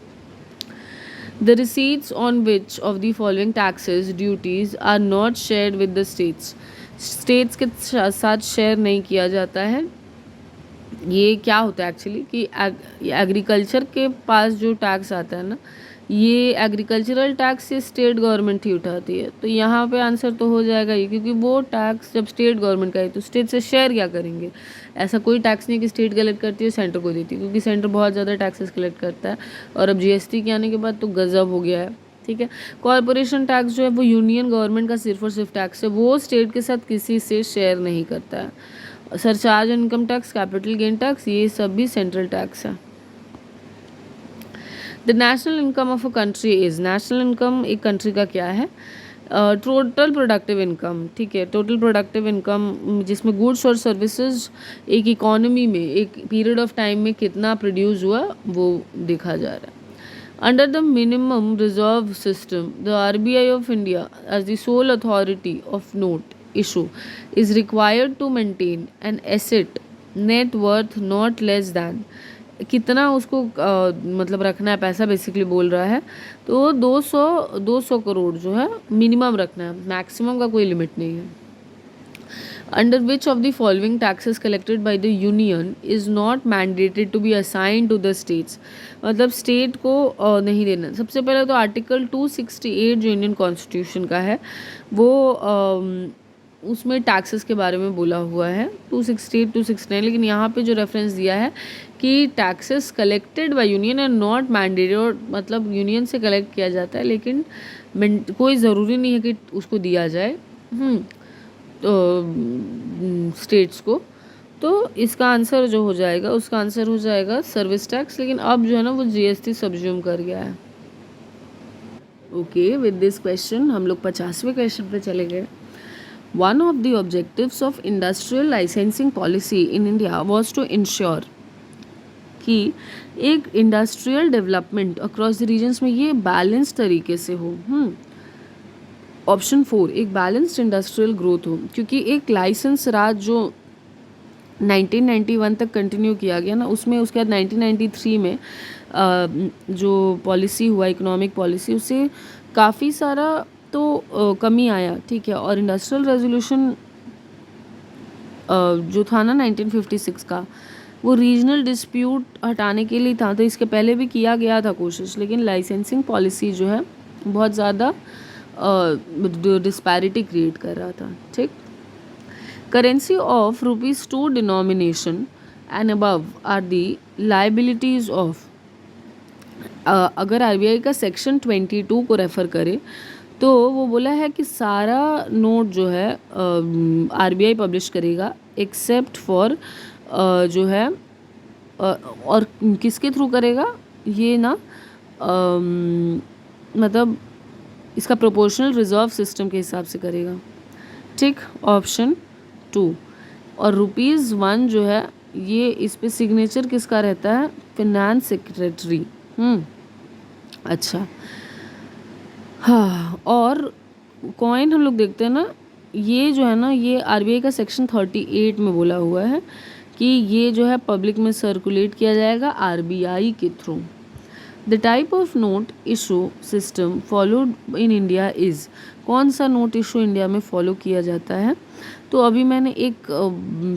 The receipts on which of the following taxes, duties are not shared with the states? States के साथ शेयर नहीं किया जाता है. ये क्या होता है एक्चुअली कि एग्रीकल्चर के पास जो टैक्स आता है ना, ये एग्रीकल्चरल टैक्स ये स्टेट गवर्नमेंट ही उठाती है. तो यहाँ पे आंसर तो हो जाएगा ये, क्योंकि वो टैक्स जब स्टेट गवर्नमेंट का है तो स्टेट से शेयर क्या करेंगे. ऐसा कोई टैक्स नहीं कि स्टेट कलेक्ट करती है सेंटर को देती है, क्योंकि सेंटर बहुत ज़्यादा टैक्सेस कलेक्ट करता है. और अब GST के आने के बाद तो गजब हो गया है. ठीक है. कॉरपोरेशन टैक्स जो है वो यूनियन गवर्नमेंट का सिर्फ और सिर्फ टैक्स है, वो स्टेट के साथ किसी से शेयर नहीं करता है. Surcharge income tax, capital gain tax, ये सब भी सेंट्रल टैक्स है. The national income of a country is, national income एक कंट्री का क्या है? Total productive income. ठीक है, टोटल प्रोडक्टिव इनकम जिसमें गुड्स और सर्विसेज एक इकोनॉमी में एक पीरियड ऑफ टाइम में कितना प्रोड्यूस हुआ वो देखा जा रहा है. Under the minimum reserve system, the RBI of India, as the sole authority of note issue, is required to maintain an asset net worth not less than, कितना उसको मतलब रखना है पैसा बेसिकली बोल रहा है. तो 200 करोड़ जो है मिनिमम रखना है, मैक्सिमम का कोई लिमिट नहीं है. Under which of the following taxes collected by the union is not mandated to be assigned to the states? मतलब स्टेट को नहीं देना. सबसे पहले तो आर्टिकल 268 जो इंडियन कॉन्स्टिट्यूशन का है वो उसमें टैक्सेस के बारे में बोला हुआ है 268 269. लेकिन यहाँ पे जो रेफरेंस दिया है कि taxes collected by union and not mandated, और मतलब यूनियन से कलेक्ट किया जाता है लेकिन कोई ज़रूरी नहीं है कि उसको दिया जाए स्टेट्स को. तो इसका आंसर जो हो जाएगा, उसका आंसर हो जाएगा सर्विस टैक्स. लेकिन अब जो है ना वो GST सब्ज्यूम कर गया है. ओके, विद दिस क्वेश्चन हम लोग 50वें क्वेश्चन पे चले गए. One of the objectives of industrial licensing policy in India was to ensure कि एक industrial development across the regions में ये बैलेंस तरीके से हो. ऑप्शन 4, एक बैलेंस्ड इंडस्ट्रियल ग्रोथ हो, क्योंकि एक लाइसेंस राज जो 1991 तक कंटिन्यू किया गया ना, उसमें उसके बाद 1993 में जो पॉलिसी हुआ इकोनॉमिक पॉलिसी, उससे काफ़ी सारा तो कमी आया. ठीक है. और इंडस्ट्रियल रेजोल्यूशन जो था ना 1956 का, वो रीजनल डिस्प्यूट हटाने के लिए था. तो इसके पहले भी किया गया था कोशिश, लेकिन लाइसेंसिंग पॉलिसी जो है बहुत ज़्यादा डिस्पैरिटी क्रिएट कर रहा था. ठीक. Currency of ₹2 denomination and above are the liabilities of. अगर आरबीआई का सेक्शन 22 को रेफ़र करे तो वो बोला है कि सारा नोट जो है आरबीआई पब्लिश करेगा एक्सेप्ट फॉर जो है और किसके थ्रू करेगा ये ना, मतलब इसका प्रोपोर्शनल रिजर्व सिस्टम के हिसाब से करेगा. ठीक. ऑप्शन 2. और ₹1 जो है ये इस पे सिग्नेचर किसका रहता है? Finance secretary. अच्छा. हाँ. और कॉइन हम लोग देखते हैं ना, ये जो है ना, ये आरबीआई का सेक्शन 38 में बोला हुआ है कि ये जो है पब्लिक में सर्कुलेट किया जाएगा आरबीआई के through. The type of note issue system followed in India is. कौन सा नोट इशू इंडिया में फॉलो किया जाता है? तो अभी मैंने एक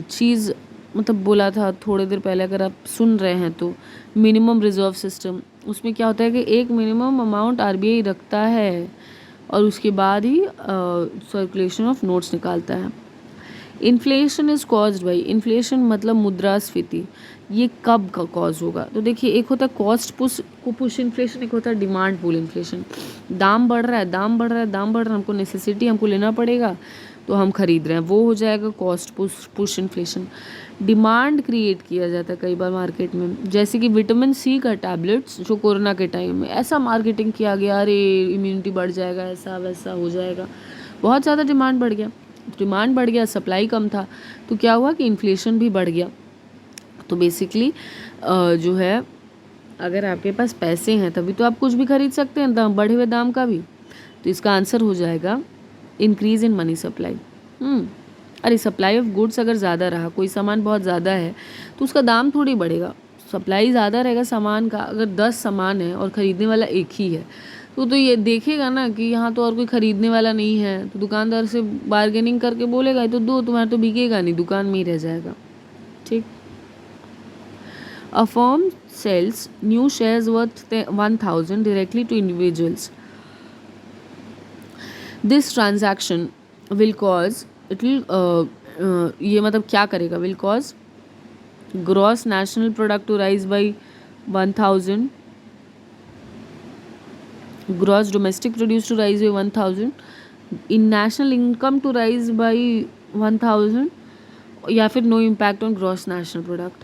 चीज़ मतलब बोला था थोड़ी देर पहले, अगर आप सुन रहे हैं तो, मिनिमम रिजर्व सिस्टम. उसमें क्या होता है कि एक मिनिमम अमाउंट आरबीआई रखता है और उसके बाद ही सर्कुलेशन ऑफ नोट्स निकालता है. Inflation is caused by. Inflation मतलब मुद्रास्फीति. ये कब का कॉज होगा? तो देखिए, एक होता है कॉस्ट पुश इन्फ्लेशन, एक होता है डिमांड पुल इन्फ्लेशन. दाम बढ़ रहा है, दाम बढ़ रहा है, दाम बढ़ रहा है, हमको नेसेसिटी, हमको लेना पड़ेगा तो हम खरीद रहे हैं, वो हो जाएगा cost push inflation. Demand create किया जाता है कई बार मार्केट में, जैसे कि विटामिन सी का टैबलेट्स जो कोरोना के टाइम में ऐसा मार्केटिंग किया गया, अरे इम्यूनिटी बढ़ जाएगा, ऐसा वैसा हो जाएगा, बहुत ज़्यादा डिमांड बढ़ गया. डिमांड बढ़ गया, सप्लाई कम था, तो क्या हुआ कि इन्फ्लेशन भी बढ़ गया. तो बेसिकली जो है, अगर आपके पास पैसे हैं तभी तो आप कुछ भी खरीद सकते हैं दाम बढ़े हुए दाम का भी. तो इसका आंसर हो जाएगा इंक्रीज इन मनी सप्लाई. अरे सप्लाई ऑफ गुड्स अगर ज़्यादा रहा, कोई सामान बहुत ज़्यादा है तो उसका दाम थोड़ी बढ़ेगा. सप्लाई ज़्यादा रहेगा सामान का. अगर 10 सामान है और ख़रीदने वाला एक ही है तो ये देखेगा ना कि यहाँ तो और कोई ख़रीदने वाला नहीं है, तो दुकानदार से बार्गेनिंग करके बोलेगा तो दो, तुम्हारा तो बिकेगा नहीं, दुकान में ही रह जाएगा. ठीक. A firm sells new shares worth 1,000 directly to individuals. This transaction will cause, it will ये मतलब क्या करेगा? will cause gross national product to rise by 1,000, gross domestic produce to rise by 1,000, in national income to rise by 1,000, या फिर no impact on gross national product.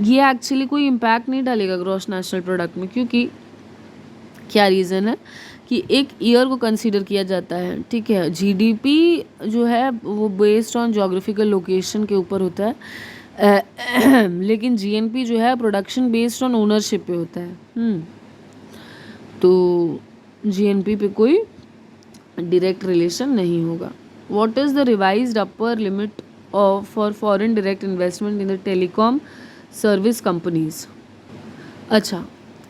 ये actually कोई impact नहीं डालेगा ग्रॉस नेशनल प्रोडक्ट में, क्योंकि क्या reason है कि एक ईयर को कंसीडर किया जाता है. ठीक है. जीडीपी जो है वो बेस्ड ऑन जोग्राफिकल लोकेशन के ऊपर होता है, लेकिन जीएनपी जो है प्रोडक्शन बेस्ड ऑन ओनरशिप पे होता है. तो जीएनपी पे कोई डायरेक्ट रिलेशन नहीं होगा. What is the revised upper limit for foreign direct investment in the telecom service companies. अच्छा,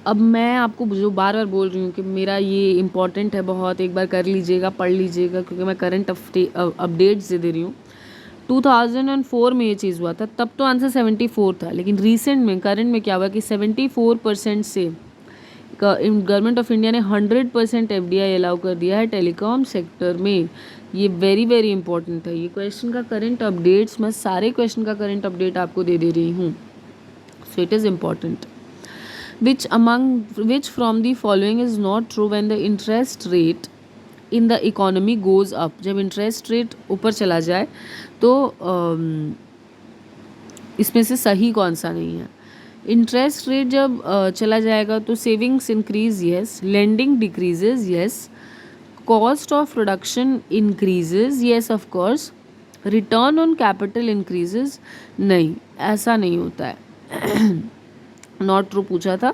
अब मैं आपको जो बार बार बोल रही हूँ कि मेरा ये इम्पॉर्टेंट है बहुत, एक बार कर लीजिएगा, पढ़ लीजिएगा, क्योंकि मैं करंट अपडेट्स दे रही हूँ. 2004 में ये चीज़ हुआ था, तब तो आंसर 74 था, लेकिन रिसेंट में करंट में क्या हुआ कि 74% से गवर्नमेंट ऑफ इंडिया ने 100% एफडीआई अलाउ कर दिया है टेलीकॉम सेक्टर में. ये वेरी वेरी इंपॉर्टेंट है. ये क्वेश्चन का करंट अपडेट्स, मैं सारे क्वेश्चन का करंट अपडेट आपको दे रही हूँ. So it is important. Which from the following is not true when the interest rate in the economy goes up? जब interest rate ऊपर चला जाए तो इसमें से सही कौन सा नहीं है? इंटरेस्ट रेट जब चला जाएगा तो savings increase, yes, lending decreases, yes, cost of production increases, yes of course, return on capital increases, नहीं, ऐसा नहीं होता है। नॉट ट्रू पूछा था,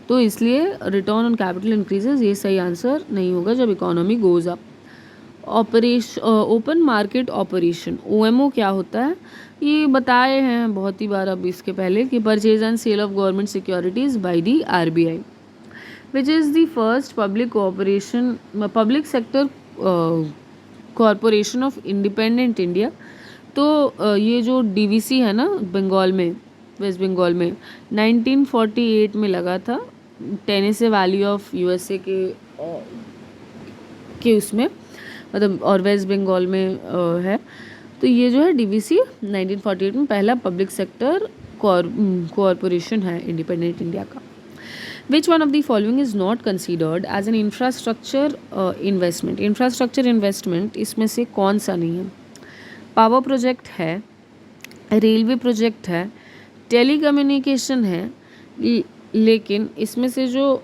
तो इसलिए रिटर्न ऑन कैपिटल इंक्रीजेज ये सही आंसर नहीं होगा जब economy goes up. Operation, open market operation, OMO क्या होता है, ये बताए हैं बहुत ही बार अब इसके पहले कि purchase and sale of government securities by the RBI, which is the first public sector corporation of independent India. तो ये जो डीवीसी है ना बंगाल में, वेस्ट बंगाल में 1948 में लगा था, टेनेसी वैली ऑफ यूएसए के उसमें, मतलब, और वेस्ट बंगाल में है। तो ये जो है डीवीसी 1948 में पहला पब्लिक सेक्टर कॉरपोरेशन है इंडिपेंडेंट इंडिया का। Which one of the following is not considered as an infrastructure investment, infrastructure investment इसमें से कौन सा नहीं है? पावर प्रोजेक्ट है, रेलवे प्रोजेक्ट है, टेलीकम्युनिकेशन है, लेकिन इसमें से जो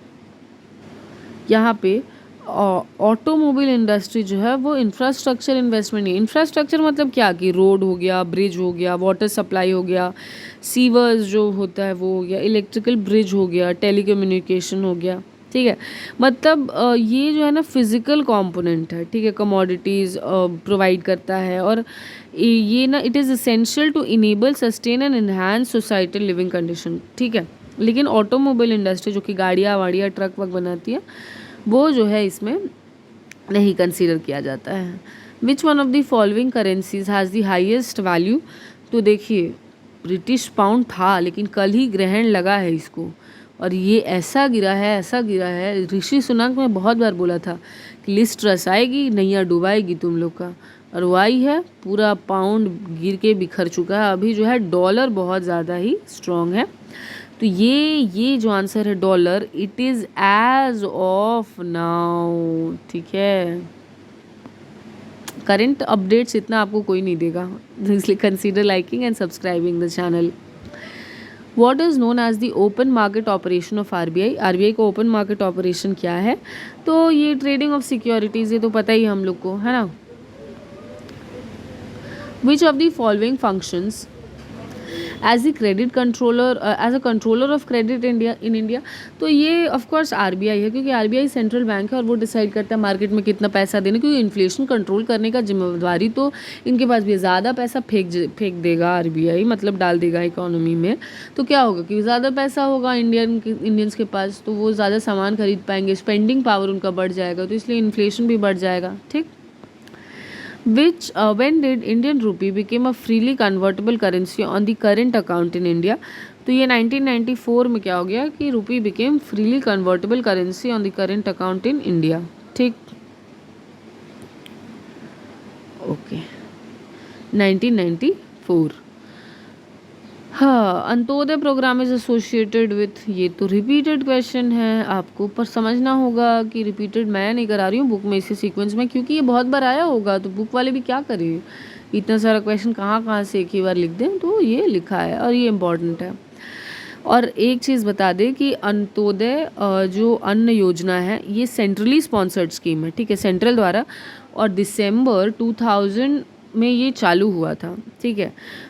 यहाँ पे ऑटोमोबाइल इंडस्ट्री जो है वो इंफ्रास्ट्रक्चर इन्वेस्टमेंट नहीं। इंफ्रास्ट्रक्चर मतलब क्या कि रोड हो गया, ब्रिज हो गया, वाटर सप्लाई हो गया, सीवर्स जो होता है वो हो गया, इलेक्ट्रिकल ब्रिज हो गया, टेलीकम्युनिकेशन हो गया, ठीक है। मतलब ये जो है ना फिजिकल कंपोनेंट है, ठीक है, कमोडिटीज़ प्रोवाइड करता है, और ये ना it is essential to enable sustain and enhance societal living condition, ठीक है। लेकिन ऑटोमोबाइल इंडस्ट्री जो कि गाड़ियाँ वाड़ियाँ ट्रक वक बनाती है वो जो है इसमें नहीं कंसीडर किया जाता है। विच one of the following currencies has the highest value? तो देखिए ब्रिटिश पाउंड था, लेकिन कल ही ग्रहण लगा है इसको, और ये ऐसा गिरा है, ऐसा गिरा है। ऋषि सुनक में बहुत बार बोला था कि लिस्ट रस आएगी, नैया डुबाएगी तुम लोग का, और वो आई है, पूरा पाउंड गिर के बिखर चुका है। अभी जो है डॉलर बहुत ज़्यादा ही स्ट्रॉन्ग है। तो ये जो आंसर है dollar, it is as of now, ठीक है। करंट अपडेट्स इतना आपको कोई नहीं देगा, इसलिए consider liking and subscribing the channel. What is known as the open market operation of RBI? RBI का ओपन मार्केट ऑपरेशन क्या है? तो ये ट्रेडिंग ऑफ सिक्योरिटीज़, ये तो पता ही हम लोग को है ना। Which of the following functions as the credit controller, as a controller of credit India in India? तो ये ऑफ कोर्स आरबीआई है, क्योंकि आरबीआई सेंट्रल बैंक है और वो डिसाइड करता है मार्केट में कितना पैसा देना, क्योंकि इन्फ्लेशन कंट्रोल करने का जिम्मेदारी तो इनके पास भी है। ज़्यादा पैसा फेंक देगा आरबीआई, मतलब डाल देगा इकोनॉमी में, तो क्या होगा कि ज़्यादा पैसा होगा इंडियंस के पास, तो वो ज़्यादा सामान खरीद पाएंगे, स्पेंडिंग पावर उनका बढ़ जाएगा, तो इसलिए इन्फ्लेशन भी बढ़ जाएगा, ठीक। When did Indian rupee became a freely convertible currency on the current account in India? तो ये 1994 में क्या हो गया कि रुपी became freely convertible currency on the current account in India, ठीक, ओके, 1994। हाँ, Antyodaya programme is associated with, ये तो रिपीटेड क्वेश्चन है, आपको पर समझना होगा कि रिपीटेड मैं नहीं करा रही हूँ बुक में इसी सीक्वेंस में, क्योंकि ये बहुत बार आया होगा, तो बुक वाले भी क्या करें, इतना सारा क्वेश्चन कहाँ से एक ही बार लिख दें, तो ये लिखा है और ये इम्पॉर्टेंट है। और एक चीज़ बता दें कि अंत्योदय जो अन्न योजना है ये सेंट्रली स्पॉन्सर्ड स्कीम है, ठीक है, सेंट्रल द्वारा, और दिसंबर 2000 में ये चालू हुआ था, ठीक है।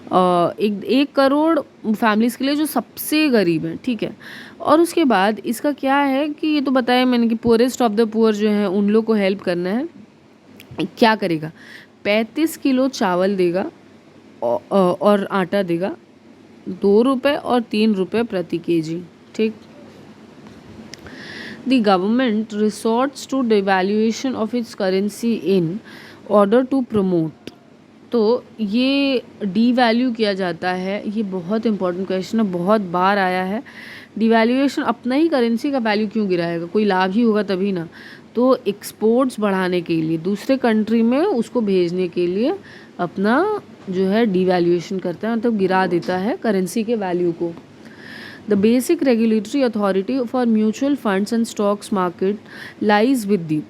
1 करोड़ फैमिलीज़ के लिए जो सबसे गरीब हैं, ठीक है। और उसके बाद इसका क्या है कि ये तो बताया मैंने कि पुअरेस्ट ऑफ द पुअर जो है उन लोग को हेल्प करना है। क्या करेगा? 35 किलो चावल देगा और आटा देगा, 2 रुपये और 3 रुपये प्रति केजी, ठीक। The government resorts to devaluation of its currency in order to promote, तो ये डीवैल्यू किया जाता है, ये बहुत इंपॉर्टेंट क्वेश्चन है, बहुत बार आया है। डिवैल्यूएशन, अपना ही करेंसी का वैल्यू क्यों गिराएगा, कोई लाभ ही होगा तभी ना, तो एक्सपोर्ट्स बढ़ाने के लिए, दूसरे कंट्री में उसको भेजने के लिए अपना जो है डीवैल्यूएशन करता है, मतलब गिरा देता है करेंसी के वैल्यू को। The basic regulatory authority for mutual funds and stocks market lies with the,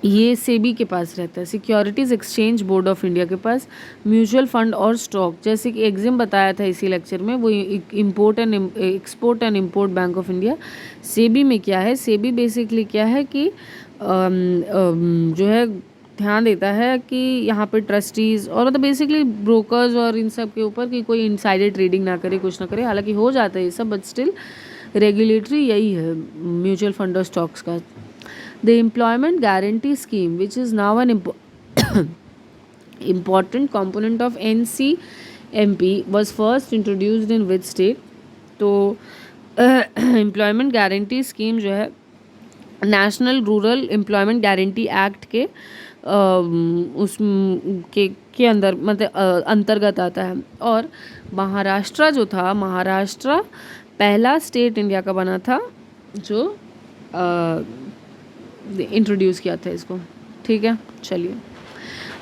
ये सेबी के पास रहता है, securities Exchange Board of India के पास। म्यूचुअल फंड और स्टॉक, जैसे कि एग्जिम बताया था इसी लेक्चर में, वो import and export and import bank of India. SEBI में क्या है, सेबी बेसिकली क्या है कि जो है ध्यान देता है कि यहाँ पे ट्रस्टीज़ और मतलब बेसिकली ब्रोकर्स और इन सब के ऊपर कि कोई इनसाइडर ट्रेडिंग ना करे, कुछ ना करे। हालांकि हो जाता है ये सब, बट स्टिल रेगुलेटरी यही है म्यूचुअल फंड और स्टॉक्स का। The employment guarantee scheme, which is now an important component of NCMP, was first introduced in which state? तो एम्प्लॉयमेंट गारंटी स्कीम जो है national rural employment guarantee act के उस के अंदर मतलब अंतर्गत आता है। और महाराष्ट्र जो था, महाराष्ट्र पहला स्टेट इंडिया का बना था जो इंट्रोड्यूस किया था इसको। ठीक है, चलिए।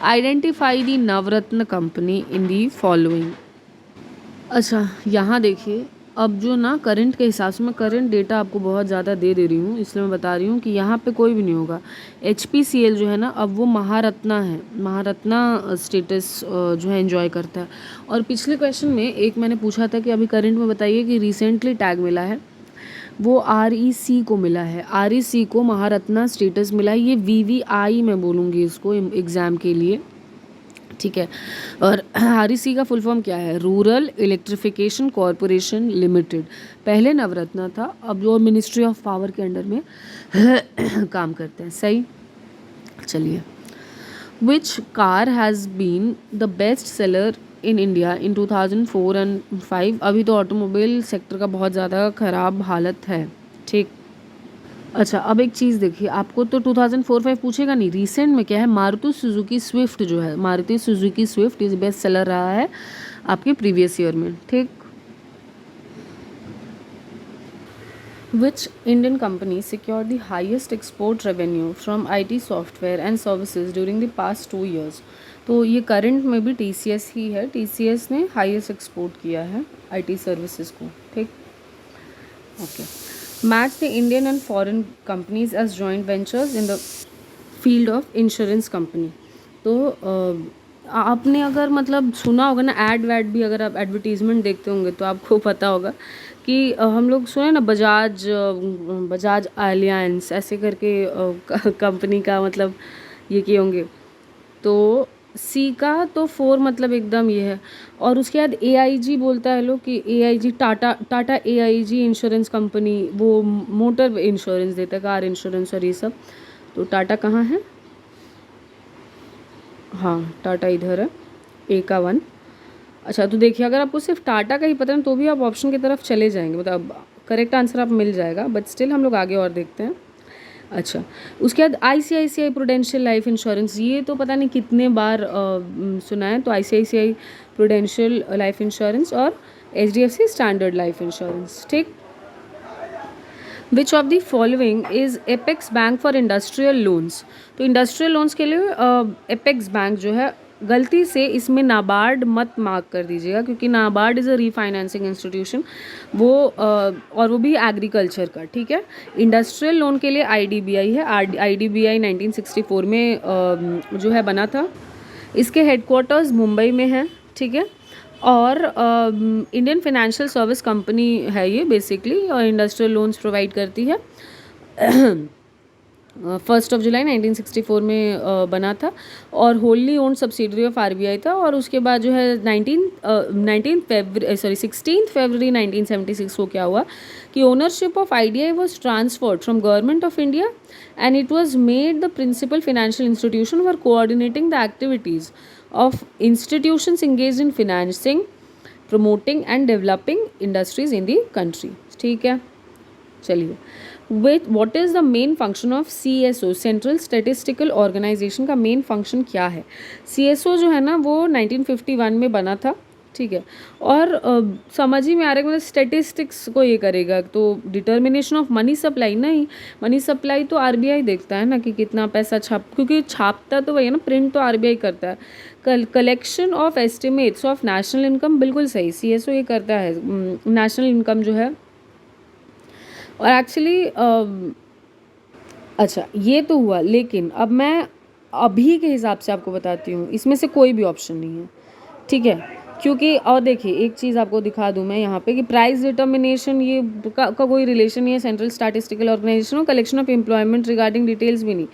Identify the Navratna company in the following. अच्छा, यहाँ देखिए, अब जो ना करंट के हिसाब से, मैं करंट डेटा आपको बहुत ज़्यादा दे रही हूँ, इसलिए मैं बता रही हूँ कि यहाँ पे कोई भी नहीं होगा। HPCL जो है ना, अब वो महारत्ना है, महारत्ना स्टेटस जो है एंजॉय करता है। और पिछले क्वेश्चन में एक मैंने पूछा था कि अभी करंट में बताइए कि रिसेंटली टैग मिला है, वो REC को मिला है, REC को महारत्ना स्टेटस मिला है। ये VVI मैं बोलूँगी इसको एग्ज़ाम के लिए, ठीक है। और REC का फुल फॉर्म क्या है, रूरल इलेक्ट्रिफिकेशन कॉरपोरेशन लिमिटेड। पहले नवरत्ना था, अब जो मिनिस्ट्री ऑफ पावर के अंडर में काम करते हैं। सही, चलिए। Which car has been the best seller in India in 2004 and 5? अभी तो ऑटोमोबाइल सेक्टर का बहुत ज़्यादा ख़राब हालत है, ठीक। अच्छा, अब एक चीज़ देखिए, आपको तो 2004-5 पूछेगा नहीं, रिसेंट में क्या है, मारुति सुजुकी स्विफ्ट जो है, Maruti Suzuki Swift is best seller रहा है आपके प्रीवियस ईयर में, ठीक। Which Indian company secured the highest export revenue from IT software and services during the past 2 years? तो ये करंट में भी TCS ही है, TCS ने हाईएस्ट एक्सपोर्ट किया है IT सर्विसेज को, ठीक। Okay. Match the Indian and foreign companies as joint ventures in the field of insurance company. तो आपने अगर मतलब सुना होगा ना, ऐड भी अगर आप एडवर्टीज़मेंट देखते होंगे तो आपको पता होगा कि हम लोग सुने ना, बजाज अलियांस ऐसे करके कंपनी का मतलब ये किए होंगे। तो C का तो 4 मतलब एकदम ये है। और उसके बाद AIG बोलता है लोग कि AIG Tata AIG insurance company, वो मोटर इंश्योरेंस देता है, कार इंश्योरेंस और ये सब। तो टाटा कहाँ है, हाँ टाटा इधर है, A का 1। अच्छा, तो देखिए, अगर आपको सिर्फ टाटा का ही पता है तो भी आप ऑप्शन की तरफ चले जाएंगे, मतलब करेक्ट आंसर आप मिल जाएगा, बट स्टिल हम लोग आगे और देखते हैं। अच्छा, उसके बाद ICICI प्रूडेंशियल लाइफ इंश्योरेंस, ये तो पता नहीं कितने बार सुना है। तो ICICI प्रूडेंशियल लाइफ इंश्योरेंस और HDFC स्टैंडर्ड लाइफ इंश्योरेंस, ठीक। Which of the following is apex bank for industrial loans? तो इंडस्ट्रियल लोन्स के लिए एपेक्स बैंक जो है, गलती से इसमें नाबार्ड मत मार्क कर दीजिएगा, क्योंकि NABARD is a refinancing institution, वो और वो भी एग्रीकल्चर का, ठीक है। इंडस्ट्रियल लोन के लिए IDBI है, IDBI 1964 में जो है बना था। इसके हेडक्वार्टर्स मुंबई में है, ठीक है। और इंडियन फाइनेंशियल सर्विस कंपनी है ये बेसिकली, और इंडस्ट्रियल लोन्स प्रोवाइड करती है। 1 जुलाई 1964 में बना था, और wholly owned subsidiary of RBI था। और उसके बाद जो है 16 फरवरी 1976 को क्या हुआ कि ownership of IDI was transferred from government of India and it was made the principal financial institution for coordinating the activities of institutions engaged in financing, promoting and developing industries in the country, ठीक है। चलिए, with what is the main function of CSO, central statistical organisation का main function क्या है? CSO जो है ना, वो 1951 में बना था, ठीक है। और समझ ही में आ रहा है मतलब स्टेटिस्टिक्स को ये करेगा, तो डिटर्मिनेशन ऑफ मनी सप्लाई नहीं, मनी सप्लाई तो RBI देखता है ना कि कितना पैसा क्योंकि छापता तो वही है ना, प्रिंट तो RBI करता है। Collection of estimates of national income, बिल्कुल सही, CSO ये करता है नेशनल इनकम जो है। और एक्चुअली अच्छा, ये तो हुआ, लेकिन अब मैं अभी के हिसाब से आपको बताती हूँ, इसमें से कोई भी ऑप्शन नहीं है, ठीक है? क्योंकि और देखिए एक चीज़ आपको दिखा दूँ मैं यहाँ पे कि प्राइस डिटर्मिनेशन ये का कोई रिलेशन नहीं है सेंट्रल स्टैटिस्टिकल ऑर्गेनाइजेशन और collection of employment regarding details भी नहीं।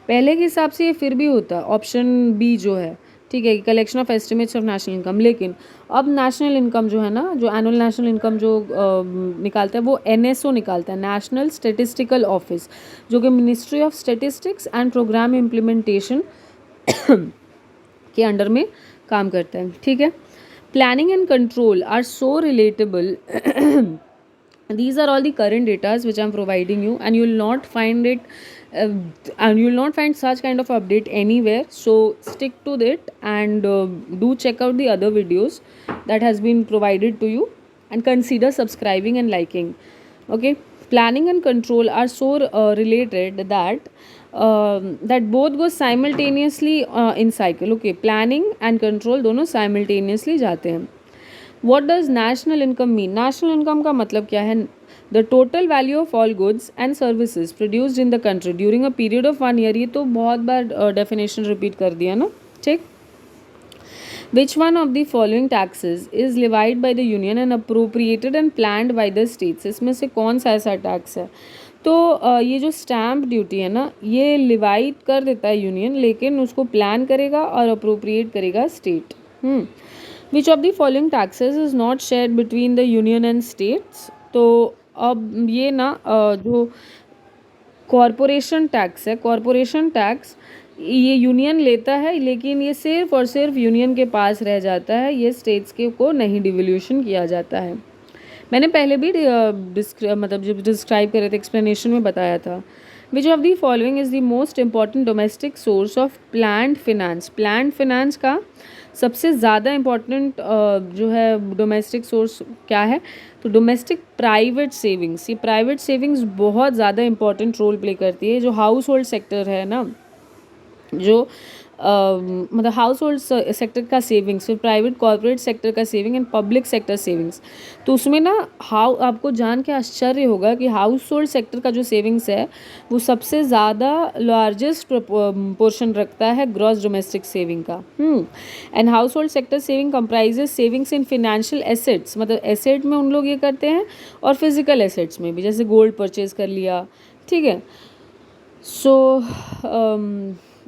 पहले के हिसाब से ये फिर भी होता ऑप्शन बी जो है, ठीक है, collection of estimates of national income. लेकिन अब नेशनल इनकम जो है ना, जो एनुअल नेशनल इनकम जो निकालता है वो एनएसओ निकालता है, नेशनल स्टेटिस्टिकल ऑफिस, जो कि ministry of statistics and programme implementation के अंडर में काम करता है, ठीक है। Planning and control are so relatable these are all the current datas which I'm providing you, and you will not find it and you will not find such kind of update anywhere. So stick to it and do check out the other videos that has been provided to you, and consider subscribing and liking. Okay, planning and control are so related that that both go simultaneously in cycle. Okay, planning and control दोनों simultaneously जाते हैं. What does national income mean? National income का मतलब क्या है? The total value of all goods and services produced in the country during a period of 1 year. ये तो बहुत बार definition repeat कर दिया ना, ठीक? Which one of the following taxes is levied by the union and appropriated and planned by the states? इसमें से कौन सा ऐसा टैक्स है? तो ये जो स्टैम्प ड्यूटी है ना, ये लिवाइड कर देता है यूनियन, लेकिन उसको प्लान करेगा और अप्रोप्रिएट करेगा state. Which of the following taxes is not shared between the union and states? तो अब ये ना जो कॉरपोरेशन टैक्स है, कॉरपोरेशन टैक्स ये यूनियन लेता है, लेकिन ये सिर्फ और सिर्फ यूनियन के पास रह जाता है, ये स्टेट्स के को नहीं डिवोल्यूशन किया जाता है. मैंने पहले भी मतलब जब डिस्क्राइब करे थे एक्सप्लेनेशन में बताया था. विच of the following is the most important domestic source of planned finance? Planned finance का सबसे ज़्यादा इम्पॉर्टेंट जो है डोमेस्टिक सोर्स क्या है? तो डोमेस्टिक प्राइवेट सेविंग्स. ये प्राइवेट सेविंग्स बहुत ज़्यादा इम्पॉर्टेंट रोल प्ले करती है. जो हाउस होल्ड सेक्टर है ना, जो मतलब हाउस होल्ड सेक्टर का सेविंग्स, फिर प्राइवेट कॉर्पोरेट सेक्टर का saving and public sector savings, तो उसमें ना आपको जान के आश्चर्य होगा कि हाउस होल्ड सेक्टर का जो सेविंग्स है वो सबसे ज़्यादा लार्जेस्ट पोर्शन रखता है ग्रॉस डोमेस्टिक सेविंग का. And house hold sector saving comprises savings in financial assets, मतलब एसेट में उन लोग ये करते हैं, और फिजिकल एसेट्स में भी, जैसे गोल्ड परचेज कर लिया, ठीक है. सो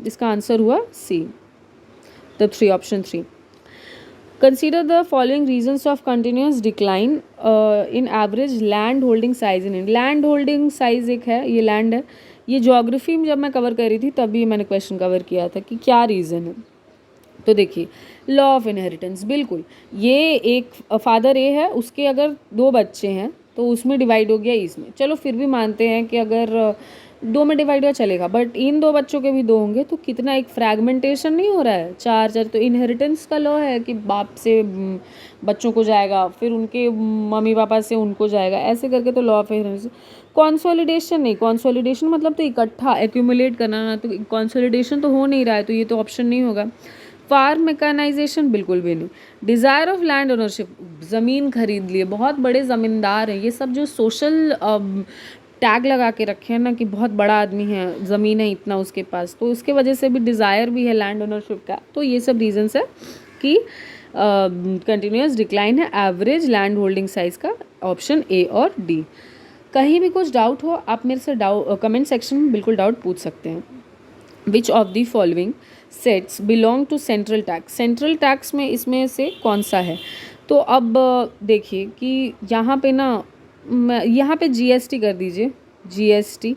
इसका आंसर हुआ C, the 3 option 3. Consider the following reasons of continuous decline in average land holding size in India. Land holding size एक है, ये लैंड है. ये ज्योग्राफी में जब मैं कवर कर रही थी तभी मैंने क्वेश्चन कवर किया था कि क्या रीज़न है. तो देखिए, लॉ ऑफ इनहेरिटेंस, बिल्कुल ये एक फादर ए है, उसके अगर 2 बच्चे हैं तो उसमें डिवाइड हो गया इसमें, चलो फिर भी मानते हैं कि अगर 2 में डिवाइड हुआ चलेगा, बट इन 2 बच्चों के भी 2 होंगे तो कितना एक फ्रैगमेंटेशन नहीं हो रहा है, 4 तो इनहेरिटेंस का लॉ है कि बाप से बच्चों को जाएगा, फिर उनके मम्मी पापा से उनको जाएगा, ऐसे करके तो लॉ ऑफ इनहेरिटेंस. कॉन्सोलिडेशन नहीं, कॉन्सोलिडेशन मतलब तो इकट्ठा एक्यूमुलेट करना ना, तो कॉन्सोलिडेशन तो हो नहीं रहा है, तो ये तो ऑप्शन नहीं होगा. फार्म मैकेनाइजेशन बिल्कुल भी नहीं. डिज़ायर ऑफ लैंड ओनरशिप, ज़मीन खरीद लिए, बहुत बड़े ज़मींदार हैं, ये सब जो सोशल टैग लगा के रखे हैं ना कि बहुत बड़ा आदमी है, ज़मीन है इतना उसके पास, तो उसके वजह से भी डिज़ायर भी है लैंड ओनरशिप का. तो ये सब रीजंस है कि कंटिन्यूस डिक्लाइन है एवरेज लैंड होल्डिंग साइज का, ऑप्शन ए और डी. कहीं भी कुछ डाउट हो आप मेरे से कमेंट सेक्शन में बिल्कुल डाउट पूछ सकते हैं. Which of the following sets belong to central tax? Central tax में इसमें से कौन सा है? तो अब देखिए कि यहाँ पे ना, यहाँ पे जीएसटी कर दीजिए, जीएसटी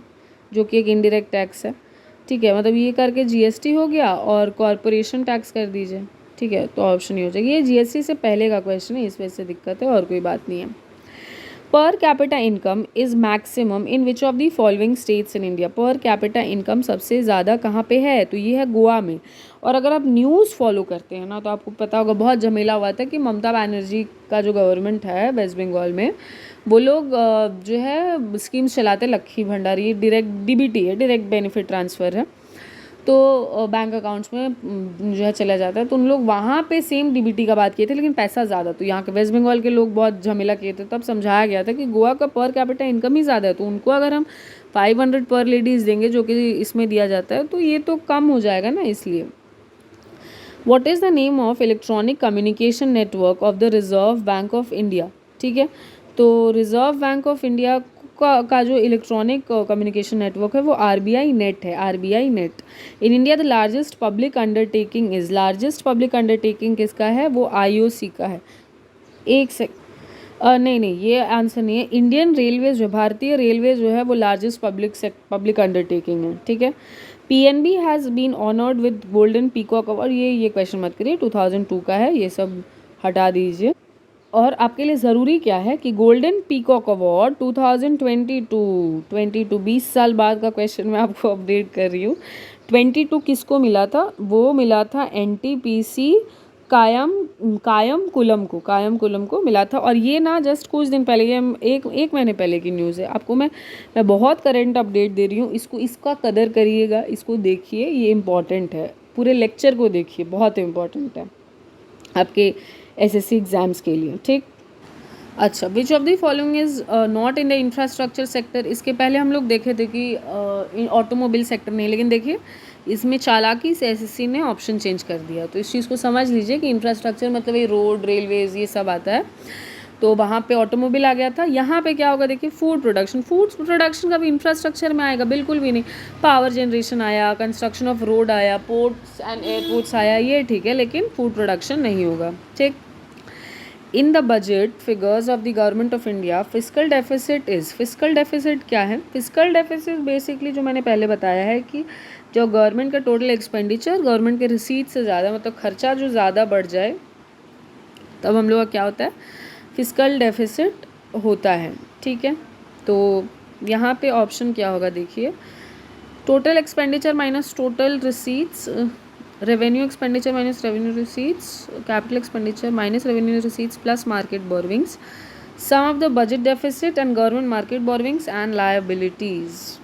जो कि एक इनडायरेक्ट टैक्स है, ठीक है, मतलब ये करके जीएसटी हो गया, और कॉरपोरेशन टैक्स कर दीजिए, ठीक है, तो ऑप्शन ही हो जाएगी. ये जीएसटी से पहले का क्वेश्चन है, इस वजह से दिक्कत है, और कोई बात नहीं है. Per capita income is maximum in which of the following states in India? Per capita income सबसे ज़्यादा कहाँ पे है? तो ये है गोवा में. और अगर आप न्यूज़ फॉलो करते हैं ना तो आपको पता होगा, बहुत झमेला हुआ था कि ममता बनर्जी का जो गवर्नमेंट है वेस्ट बंगाल में, वो लोग जो है स्कीम्स चलाते, लक्ष्मी भंडार, ये डायरेक्ट डीबीटी है, डायरेक्ट बेनिफिट ट्रांसफ़र है, तो बैंक अकाउंट्स में जो है चला जाता है. तो उन लोग वहाँ पे सेम डीबीटी का बात किए थे, लेकिन पैसा ज़्यादा, तो यहाँ के वेस्ट बंगाल के लोग बहुत झमेला किए थे. तब समझाया गया था कि गोवा का पर कैपिटा इनकम ही ज़्यादा है, तो उनको अगर हम 500 पर लेडीज़ देंगे जो कि इसमें दिया जाता है, तो ये तो कम हो जाएगा ना, इसलिए। What is the name of electronic communication network of the Reserve bank of India? ठीक है, तो रिजर्व बैंक ऑफ इंडिया का जो इलेक्ट्रॉनिक कम्युनिकेशन नेटवर्क है वो आरबीआई नेट है, RBI net. In India the largest public undertaking is, largest public undertaking किसका है? वो आईओसी का है। एक सेक नहीं नहीं, ये आंसर नहीं है। इंडियन रेलवे जो, भारतीय रेलवे जो है वो लार्जेस्ट पब्लिक अंडरटेकिंग है, ठीक है। PNB has been honoured with golden peacock award, ये क्वेश्चन मत करिए, 2002 का है, ये सब हटा दीजिए। और आपके लिए ज़रूरी क्या है कि गोल्डन पीकॉक अवार्ड 2022 20 साल बाद का क्वेश्चन मैं आपको अपडेट कर रही हूँ। 22 किसको मिला था? वो मिला था एनटीपीसी कायम कुलम को मिला था। और ये ना जस्ट कुछ दिन पहले, ये एक महीने पहले की न्यूज़ है। आपको मैं बहुत करंट अपडेट दे रही हूँ, इसका कदर करिएगा, इसको देखिए, ये इम्पॉर्टेंट है, पूरे लेक्चर को देखिए, बहुत इम्पॉर्टेंट है आपके एसएससी एग्ज़ाम्स के लिए, ठीक। अच्छा, विच of the following is not in the infrastructure sector? इसके पहले हम लोग देखे थे कि ऑटोमोबाइल सेक्टर नहीं, लेकिन देखिए इसमें चालाकी से एसएससी ने ऑप्शन चेंज कर दिया। तो इस चीज़ को समझ लीजिए कि इंफ्रास्ट्रक्चर मतलब ये रोड, रेलवेज़, ये सब आता है, तो वहाँ पे ऑटोमोबाइल आ गया था। यहाँ पे क्या होगा? देखिए फूड प्रोडक्शन का भी इंफ्रास्ट्रक्चर में आएगा? बिल्कुल भी नहीं। पावर जनरेशन आया, कंस्ट्रक्शन ऑफ रोड आया, पोर्ट्स एंड एयरपोर्ट्स आया, ये ठीक है, लेकिन फूड प्रोडक्शन नहीं होगा, ठीक। इन the budget figures of the government of India fiscal deficit is, fiscal deficit क्या है? फिस्कल डेफिसिट बेसिकली जो मैंने पहले बताया है कि जो गवर्नमेंट का टोटल एक्सपेंडिचर गवर्नमेंट के रिसीट से ज़्यादा, मतलब खर्चा जो ज़्यादा बढ़ जाए, तब हम लोग का क्या होता है? फिस्कल डेफिसिट होता है, ठीक है। तो यहाँ पे ऑप्शन क्या होगा? देखिए, total expenditure minus total receipts, revenue expenditure minus revenue receipts, capital expenditure minus revenue receipts plus market borrowings, sum of the budget deficit and government market borrowings and liabilities.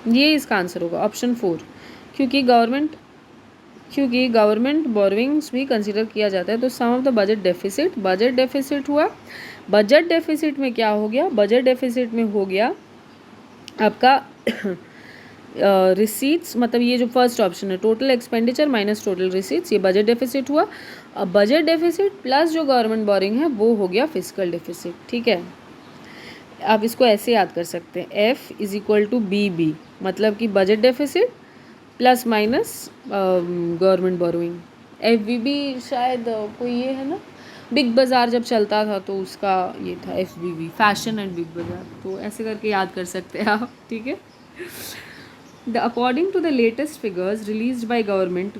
ये इसका आंसर होगा option 4, क्योंकि government बोरविंग्स भी consider किया जाता है। तो सम of the budget deficit हुआ। बजट डेफिसिट में क्या हो गया? बजट डेफिसिट में हो गया आपका रिसीट्स, मतलब ये जो फर्स्ट ऑप्शन है, total expenditure minus total receipts, ये बजट डेफिसिट हुआ। अब बजट डेफिसिट प्लस जो गवर्नमेंट बोरिंग है वो हो गया फिस्कल डेफिसिट, ठीक है। आप इसको ऐसे याद कर सकते हैं, F is equal to BB, मतलब कि budget deficit plus minus government borrowing. FBB शायद कोई ये है ना, बिग बाज़ार जब चलता था तो उसका ये था FBB, फैशन एंड बिग बाज़ार, तो ऐसे करके याद कर सकते हैं आप, ठीक है। According to the latest figures released by government,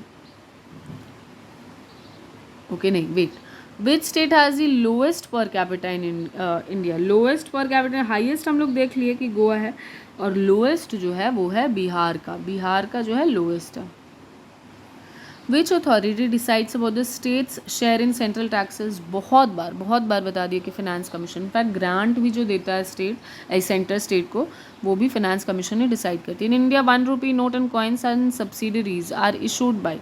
okay, नहीं, wait, which state has the lowest per capita in India? Lowest per capita, highest हम लोग देख लिए कि गोवा है, और lowest जो है वो है बिहार का जो है lowest है। Which authority decides about the state's share in central taxes? बहुत बार बता दिया कि फाइनेंस कमीशन। इनफैक्ट ग्रांट भी जो देता है सेंटर स्टेट को, वो भी फाइनेंस कमीशन ही डिसाइड करती है। In India 1 rupee note and coins and subsidiaries are issued by,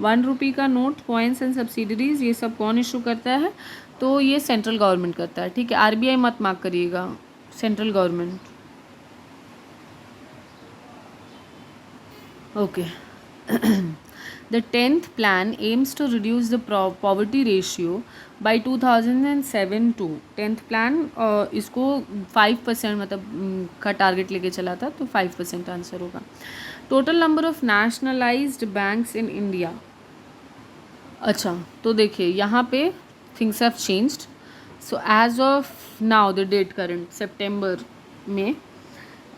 1 rupee का नोट, कॉइन्स एंड सब्सिडरीज, ये सब कौन इशू करता है? तो ये सेंट्रल गवर्नमेंट करता है, ठीक है। RBI मत मार्क करिएगा, central government, okay. The 10th plan aims to reduce the poverty ratio by 2007 to 10th plan इसको 5% मतलब का टारगेट लेके चला था, तो 5% आंसर होगा। Total number of nationalised banks in India, अच्छा तो देखिए यहाँ पे things have changed. So as of now the date current सितंबर में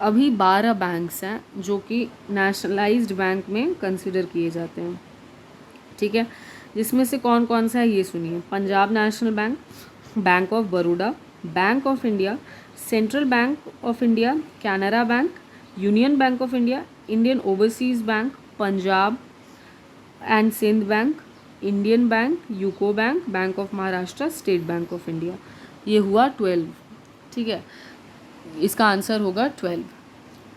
अभी 12 बैंक्स हैं जो कि नेशनलाइज्ड बैंक में कंसिडर किए जाते हैं, ठीक है। जिसमें से कौन कौन सा है ये सुनिए। Punjab national bank, bank of Baroda, bank of India, central bank of India, Canara bank, union bank of India, Indian overseas bank, Punjab and Sindh bank, Indian bank, UCO bank, bank of Maharashtra, state bank of India. ये हुआ 12, ठीक है। इसका आंसर होगा 12।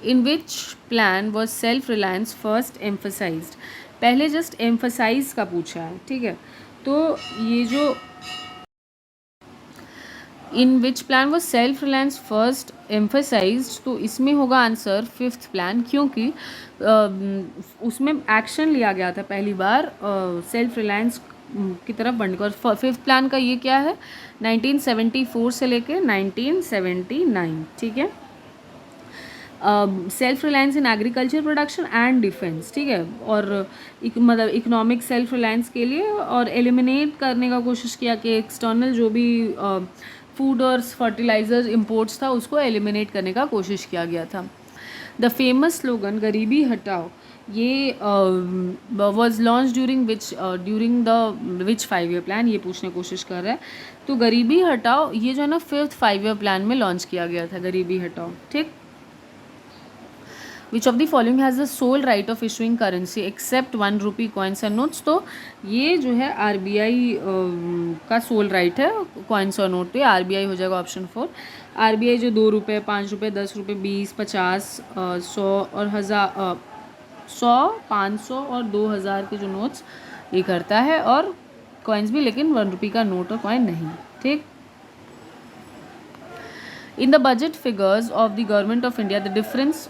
In which plan was self reliance first emphasised? पहले just emphasise का पूछा है, ठीक है। तो ये जो इन विच प्लान वो सेल्फ रिलायंस फर्स्ट एम्फसाइज्ड, तो इसमें होगा आंसर फिफ्थ प्लान, क्योंकि उसमें एक्शन लिया गया था पहली बार सेल्फ रिलायंस की तरफ बढ़ने को। और फिफ्थ प्लान का ये क्या है, 1974 से लेके 1979, ठीक है। Self reliance in agriculture production and defence, ठीक है। और मतलब इकोनॉमिक सेल्फ रिलायंस के लिए, और एलिमिनेट करने का कोशिश किया कि एक्सटर्नल जो भी फूड और फर्टिलाइजर इम्पोर्ट्स था उसको एलिमिनेट करने का कोशिश किया गया था। द फेमस स्लोगन गरीबी हटाओ, ये was launch during the which 5 year plan, ये पूछने की कोशिश कर रहा है। तो गरीबी हटाओ ये जो है ना फिफ्थ 5 ईयर प्लान में लॉन्च किया गया था, गरीबी हटाओ, ठीक। Which of the following has the sole right of issuing currency except 1 rupee coins and notes, तो ये जो है आरबीआई का सोल राइट है कॉइन्स और नोट, तो ये आरबीआई हो जाएगा ऑप्शन 4। आरबीआई जो 2 रुपये, 5 रुपये, 10 रुपये, 20, 50, 100 और 1000, 100, 500 और 2000 के जो नोट्स ये करता है, और कॉइन्स भी, लेकिन 1 रुपी का नोट और कॉइन नहीं, ठीक। इन the budget figures of the government of India the difference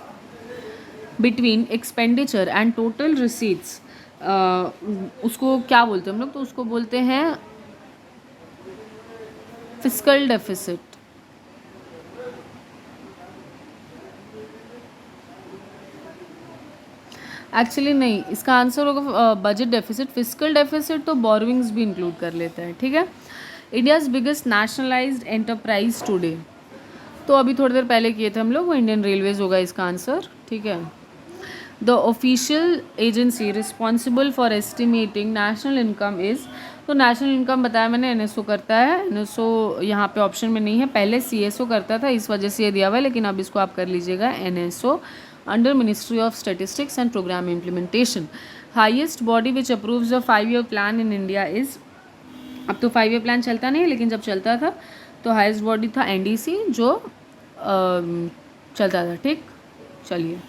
between expenditure and total receipts, उसको क्या बोलते हैं हम लोग, तो उसको बोलते हैं फिस्कल डेफिसिट। एक्चुअली नहीं, इसका आंसर होगा बजट डेफिसिट। फिस्कल डेफिसिट तो बोरोइंग्स भी इंक्लूड कर लेता है, ठीक है। India's biggest nationalised enterprise today, तो अभी थोड़ी देर पहले किए थे हम लोग, वो इंडियन रेलवेज होगा इसका आंसर, ठीक है। The official agency responsible for estimating national income is, तो नेशनल इनकम बताया मैंने एनएसओ करता है। एनएसओ यहाँ पे ऑप्शन में नहीं है, पहले सीएसओ करता था, इस वजह से ये दिया हुआ है, लेकिन अब इसको आप कर लीजिएगा NSO under ministry of statistics and programme implementation. Highest body which approves the 5 year plan in India is, अब तो 5 ईयर प्लान चलता नहीं है, लेकिन जब चलता था तो हाईएस्ट बॉडी था एनडीसी जो चलता था, ठीक। चलिए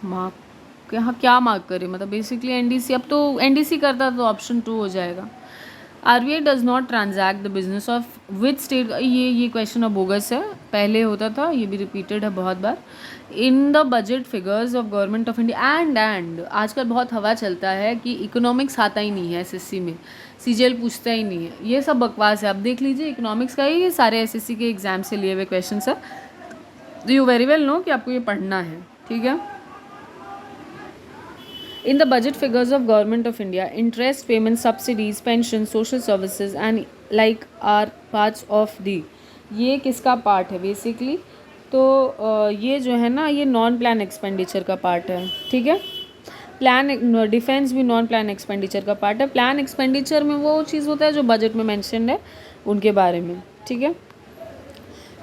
मार्क यहाँ क्या मार्क करें, मतलब बेसिकली एनडीसी, अब तो एनडीसी करता तो ऑप्शन 2 हो जाएगा। RBI does not transact the business of which state, ये क्वेश्चन अब बोगस है, पहले होता था, ये भी रिपीटेड है बहुत बार। In the budget figures of government of India and आजकल बहुत हवा चलता है कि इकोनॉमिक्स आता ही नहीं है एसएससी में, सीजीएल पूछता ही नहीं है, ये सब बकवास है। आप देख लीजिए इकोनॉमिक्स का ही ये सारे एसएससी के एग्जाम से लिए हुए क्वेश्चन है, तो यू वेरी वेल नो कि आपको ये पढ़ना है, ठीक है। In the budget figures of Government of India, interest payments, subsidies, pensions, social services and like are parts of the, ये किसका पार्ट है बेसिकली, तो ये जो है ना ये नॉन प्लान एक्सपेंडिचर का पार्ट है, ठीक है। प्लान डिफेंस भी नॉन प्लान एक्सपेंडिचर का पार्ट है। प्लान एक्सपेंडिचर में वो चीज़ होता है जो बजट में मेंशन्ड है उनके बारे में, ठीक है।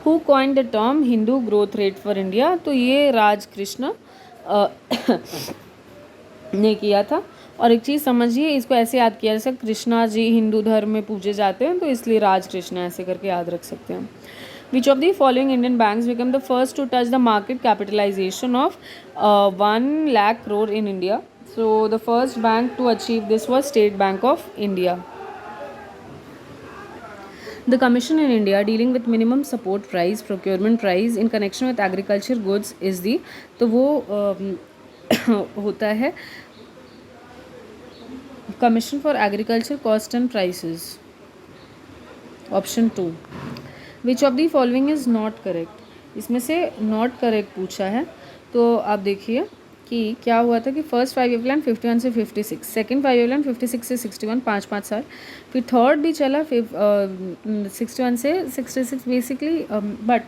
Who coined the term Hindu growth rate for India, तो ये राज कृष्ण ने किया था। और एक चीज़ समझिए, इसको ऐसे याद किया जैसे कृष्णा जी हिंदू धर्म में पूजे जाते हैं, तो इसलिए राज कृष्ण ऐसे करके याद रख सकते हैं। Which of the following Indian banks become the first to touch the market capitalisation of 1 lakh crore in India, so the first bank to achieve this was State bank of India. The Commission in India dealing with minimum support price, procurement price in connection with agriculture goods is the, तो वो होता है Commission for Agriculture Cost and Prices, option 2। Which of the following is not correct, इसमें से not correct पूछा है, तो आप देखिए कि क्या हुआ था कि फर्स्ट 5 ईयर प्लान 51 से 56, सेकंड 5 ईयर प्लान 56 से 61, 5 साल, फिर थर्ड भी चला 61 से 66 basically, but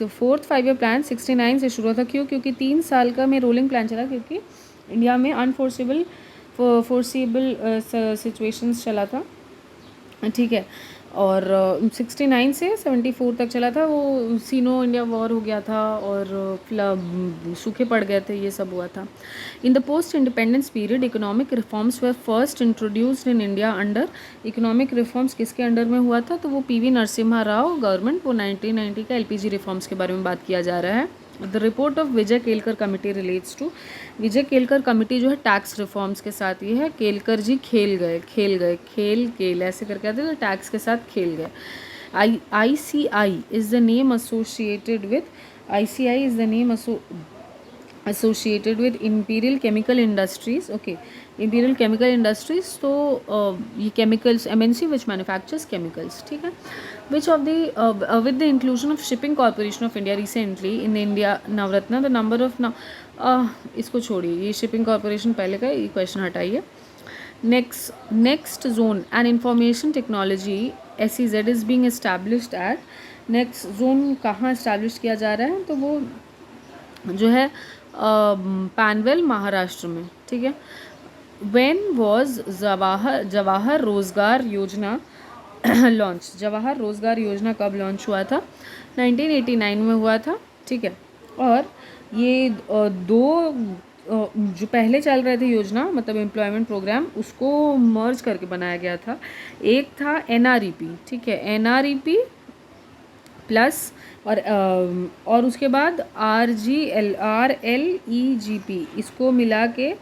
fourth 5 year plan 69 से शुरू था। क्यों? क्योंकि 3 साल का में रोलिंग प्लान चला, क्योंकि इंडिया में फोर्सिबल सिचुएशंस चला था, ठीक है। और 69 से 74 तक चला था, वो सीनो इंडिया वॉर हो गया था और सूखे पड़ गए थे, ये सब हुआ था। In the post independence period economic reforms way first introduced in India under, economic reforms किसके अंडर में हुआ था, तो वो पीवी नरसिम्हा राव गवर्नमेंट, वो 1990 का एलपीजी रिफॉर्म्स के बारे में बात किया जा रहा है, the report of Vijay Kelkar committee relates to, Vijay Kelkar committee जो है टैक्स रिफॉर्म्स के साथ ये है। केलकर जी खेल गए, खेल केल ऐसे करके आते, तो टैक्स के साथ खेल गए। ICI is the name associated with, ICI is the name associated with Imperial Chemical Industries, okay, Imperial Chemical Industries, तो ये chemicals MNC which manufactures chemicals, ठीक है। Which of the with the inclusion of Shipping Corporation of India recently in India Navratna, the number of इसको छोड़िए, ये Shipping Corporation पहले का, ये क्वेश्चन हटाइए। Next zone and information technology SEZ is being established at, next zone कहाँ establish किया जा रहा है, तो वो जो है पनवेल महाराष्ट्र में, ठीक है। व्हेन वॉज जवाहर रोजगार योजना लॉन्च, जवाहर रोजगार योजना कब लॉन्च हुआ था? 1989 में हुआ था, ठीक है। और ये दो जो पहले चल रहे थे योजना, मतलब एम्प्लॉयमेंट प्रोग्राम, उसको मर्ज करके बनाया गया था। एक था NREP, ठीक है, NREP प्लस और उसके बाद RLEGP, इसको मिला के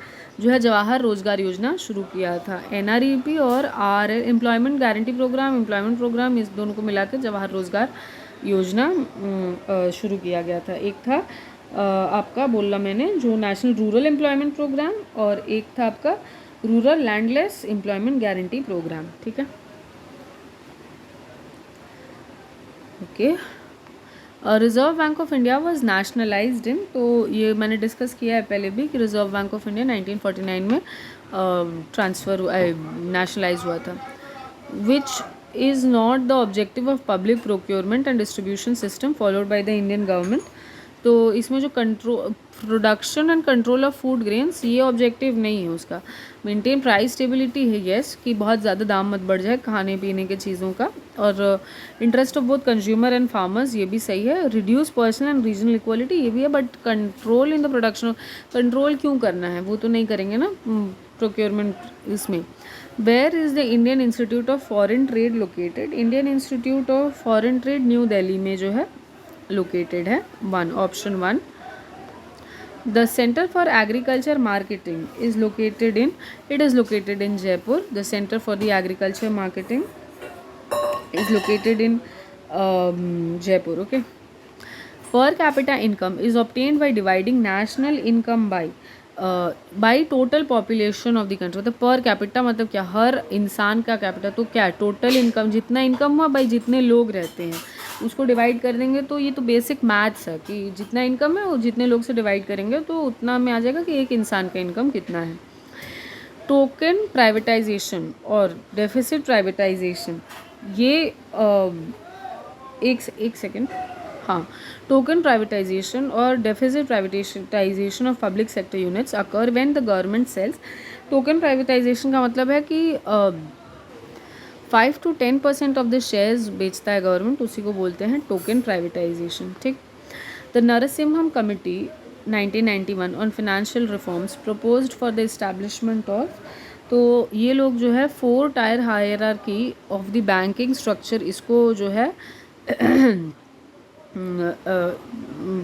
जो है जवाहर रोजगार योजना शुरू किया था। NREP और employment guarantee programme, employment programme, इस दोनों को मिला के जवाहर रोजगार योजना शुरू किया गया था। एक था आपका बोला मैंने जो नेशनल रूरल एम्प्लॉयमेंट प्रोग्राम, और एक था आपका rural landless employment guarantee programme, ठीक है, okay. Reserve bank of India was nationalised in, तो ये मैंने डिस्कस किया है पहले भी कि रिज़र्व बैंक ऑफ इंडिया 1949 में नेशनलाइज हुआ था। Which is not the objective of public procurement and distribution system followed by the Indian government, तो इसमें जो production and control of food grains, ये ऑब्जेक्टिव नहीं है उसका। मेंटेन प्राइस स्टेबिलिटी है, येस, कि बहुत ज़्यादा दाम मत बढ़ जाए खाने पीने के चीज़ों का, और interest of both consumer and farmers, ये भी सही है। Reduce personal and regional equality, ये भी है, but control in the production, control क्यों करना है, वो तो नहीं करेंगे ना प्रोक्योरमेंट इसमें। Where is the Indian Institute of Foreign Trade located? Indian Institute of Foreign Trade New Delhi में जो है लोकेटेड है, option 1। The Center for Agriculture Marketing is located in, it is located in Jaipur. The Center for the Agriculture Marketing is located in Jaipur, okay. Per capita income is obtained by dividing national income by total population of the country. मतलब per capita मतलब क्या, हर इंसान का capita, तो क्या total income, जितना income हुआ भाई जितने लोग रहते हैं उसको डिवाइड कर देंगे, तो ये तो बेसिक मैथ्स है कि जितना इनकम है वो जितने लोग से डिवाइड करेंगे तो उतना में आ जाएगा कि एक इंसान का इनकम कितना है। टोकन प्राइवेटाइजेशन और डेफिसिट प्राइवेटाइजेशन, ये एक सेकेंड, हाँ, टोकन प्राइवेटाइजेशन और deficit privatisation of public sector units occur when the government sells. Token privatisation का मतलब है कि 5 to 10% ऑफ द शेयर्स बेचता है गवर्नमेंट, उसी को बोलते हैं टोकन प्राइवेटाइजेशन, ठीक। The Narasimham committee 1991 on financial reforms proposed for the establishment of, तो ये लोग जो है 4 tyre hierarchy of the banking structure, इसको जो है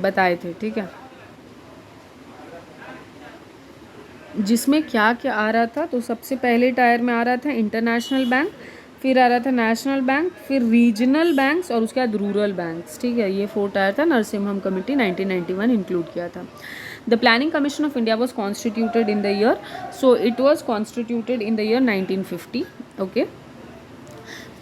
बताए थे, ठीक है, जिसमें क्या क्या आ रहा था। तो सबसे पहले टायर में आ रहा था इंटरनेशनल बैंक, फिर आ रहा था नेशनल बैंक, फिर रीजनल बैंक्स, और उसके बाद रूरल बैंक्स, ठीक है। ये 4 टायर था, नरसिम्हम कमेटी 1991 इंक्लूड किया था। The planning commission of India was constituted in the year, so it was constituted in the year 1950, okay.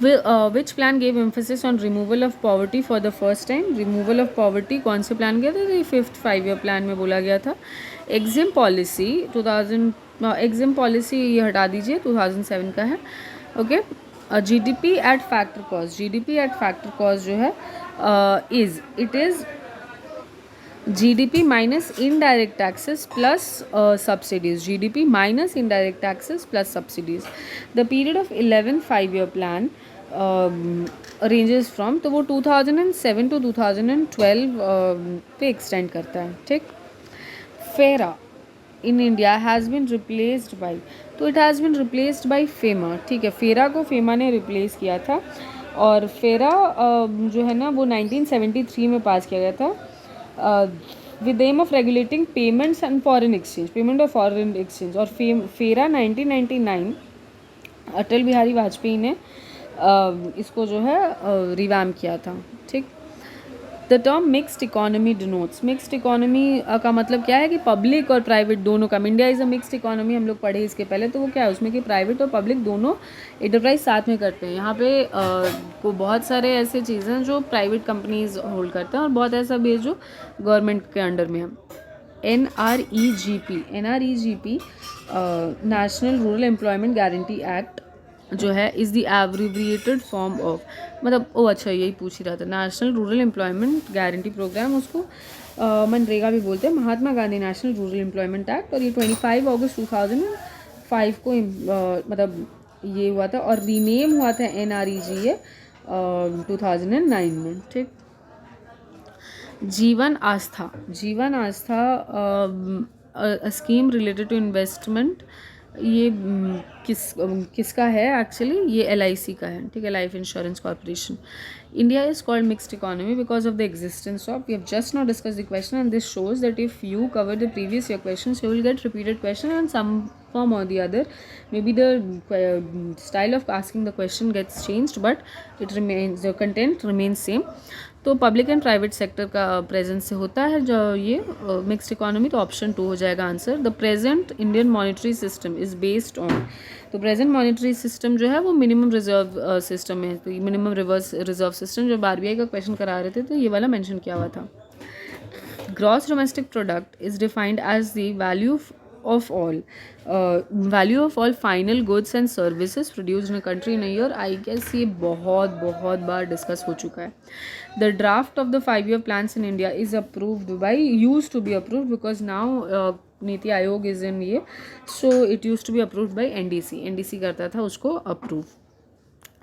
Which plan gave emphasis on removal of poverty for the first time? Removal of poverty कौन से plan किया था? तो ये 5th 5-year plan में बोला गया था। एग्जिम पॉलिसी 2000, एग्जिम पॉलिसी ये हटा दीजिए, 2007 का है, okay. GDP eight factor cost, GDP eight factor cost जो है it is GDP minus indirect taxes plus subsidies, GDP minus indirect taxes plus subsidies. The period of 11th 5-year plan ranges from, तो वो 2007 to 2012 पे extend करता है, ठीक। FERA in India has been replaced by, तो it has been replaced by FEMA, ठीक है। फेरा को फेमा ने रिप्लेस किया था, और फेरा जो है ना वो 1973 में पास किया गया था। with aim of regulating payments and foreign exchange, payment of foreign exchange. और फेरा 1999 अटल बिहारी वाजपेयी ने इसको जो है रिवैम्प किया था. ठीक. The term mixed economy denotes, mixed economy का मतलब क्या है कि पब्लिक और प्राइवेट दोनों का. India is a mixed economy, हम लोग पढ़े इसके पहले. तो वो क्या है उसमें कि प्राइवेट और पब्लिक दोनों एंटरप्राइज साथ में करते हैं. यहाँ पे को बहुत सारे ऐसे चीज़ें हैं जो प्राइवेट कंपनीज होल्ड करते हैं और बहुत ऐसा भी है जो गवर्नमेंट के अंडर में है. NREGP, national rural employment guarantee act जो है is the abbreviated form of, मतलब अच्छा यही पूछ ही रहा था. National rural employment guarantee programme, उसको मनरेगा भी बोलते हैं. Mahatma Gandhi national rural employment act, और ये 25 अगस्त 2005 को मतलब ये हुआ था और रीनेम हुआ था NREGA 2009 में. ठीक. जीवन आस्था, जीवन आस्था स्कीम रिलेटेड टू इन्वेस्टमेंट. ये किसका है एक्चुअली, ये LIC का है. ठीक है, Life Insurance Corporation. India is called mixed economy because of the existence of, we have just not discuss the question and this shows that if you cover the previous year questions you will get repeated question and some form or the other maybe the style of asking the question gets changed but it remains, the content remains same. तो public and private sector का presence से होता है जो ये mixed economy. तो option 2 हो जाएगा answer. The present Indian monetary system is based on, तो प्रेजेंट मॉनेटरी सिस्टम जो है वो मिनिमम रिजर्व सिस्टम है. तो मिनिमम रिवर्स रिजर्व सिस्टम जो RBI का क्वेश्चन करा रहे थे तो ये वाला मेंशन किया हुआ था. Gross domestic product is defined as the value of all final goods and services produced in a country in a year. I guess ये बहुत बहुत बार डिस्कस हो चुका है. The draft of the 5-year plans in India is approved by, used to be approved because now NITI Aayog is in ये, so it used to be approved by NDC करता था उसको अप्रूव.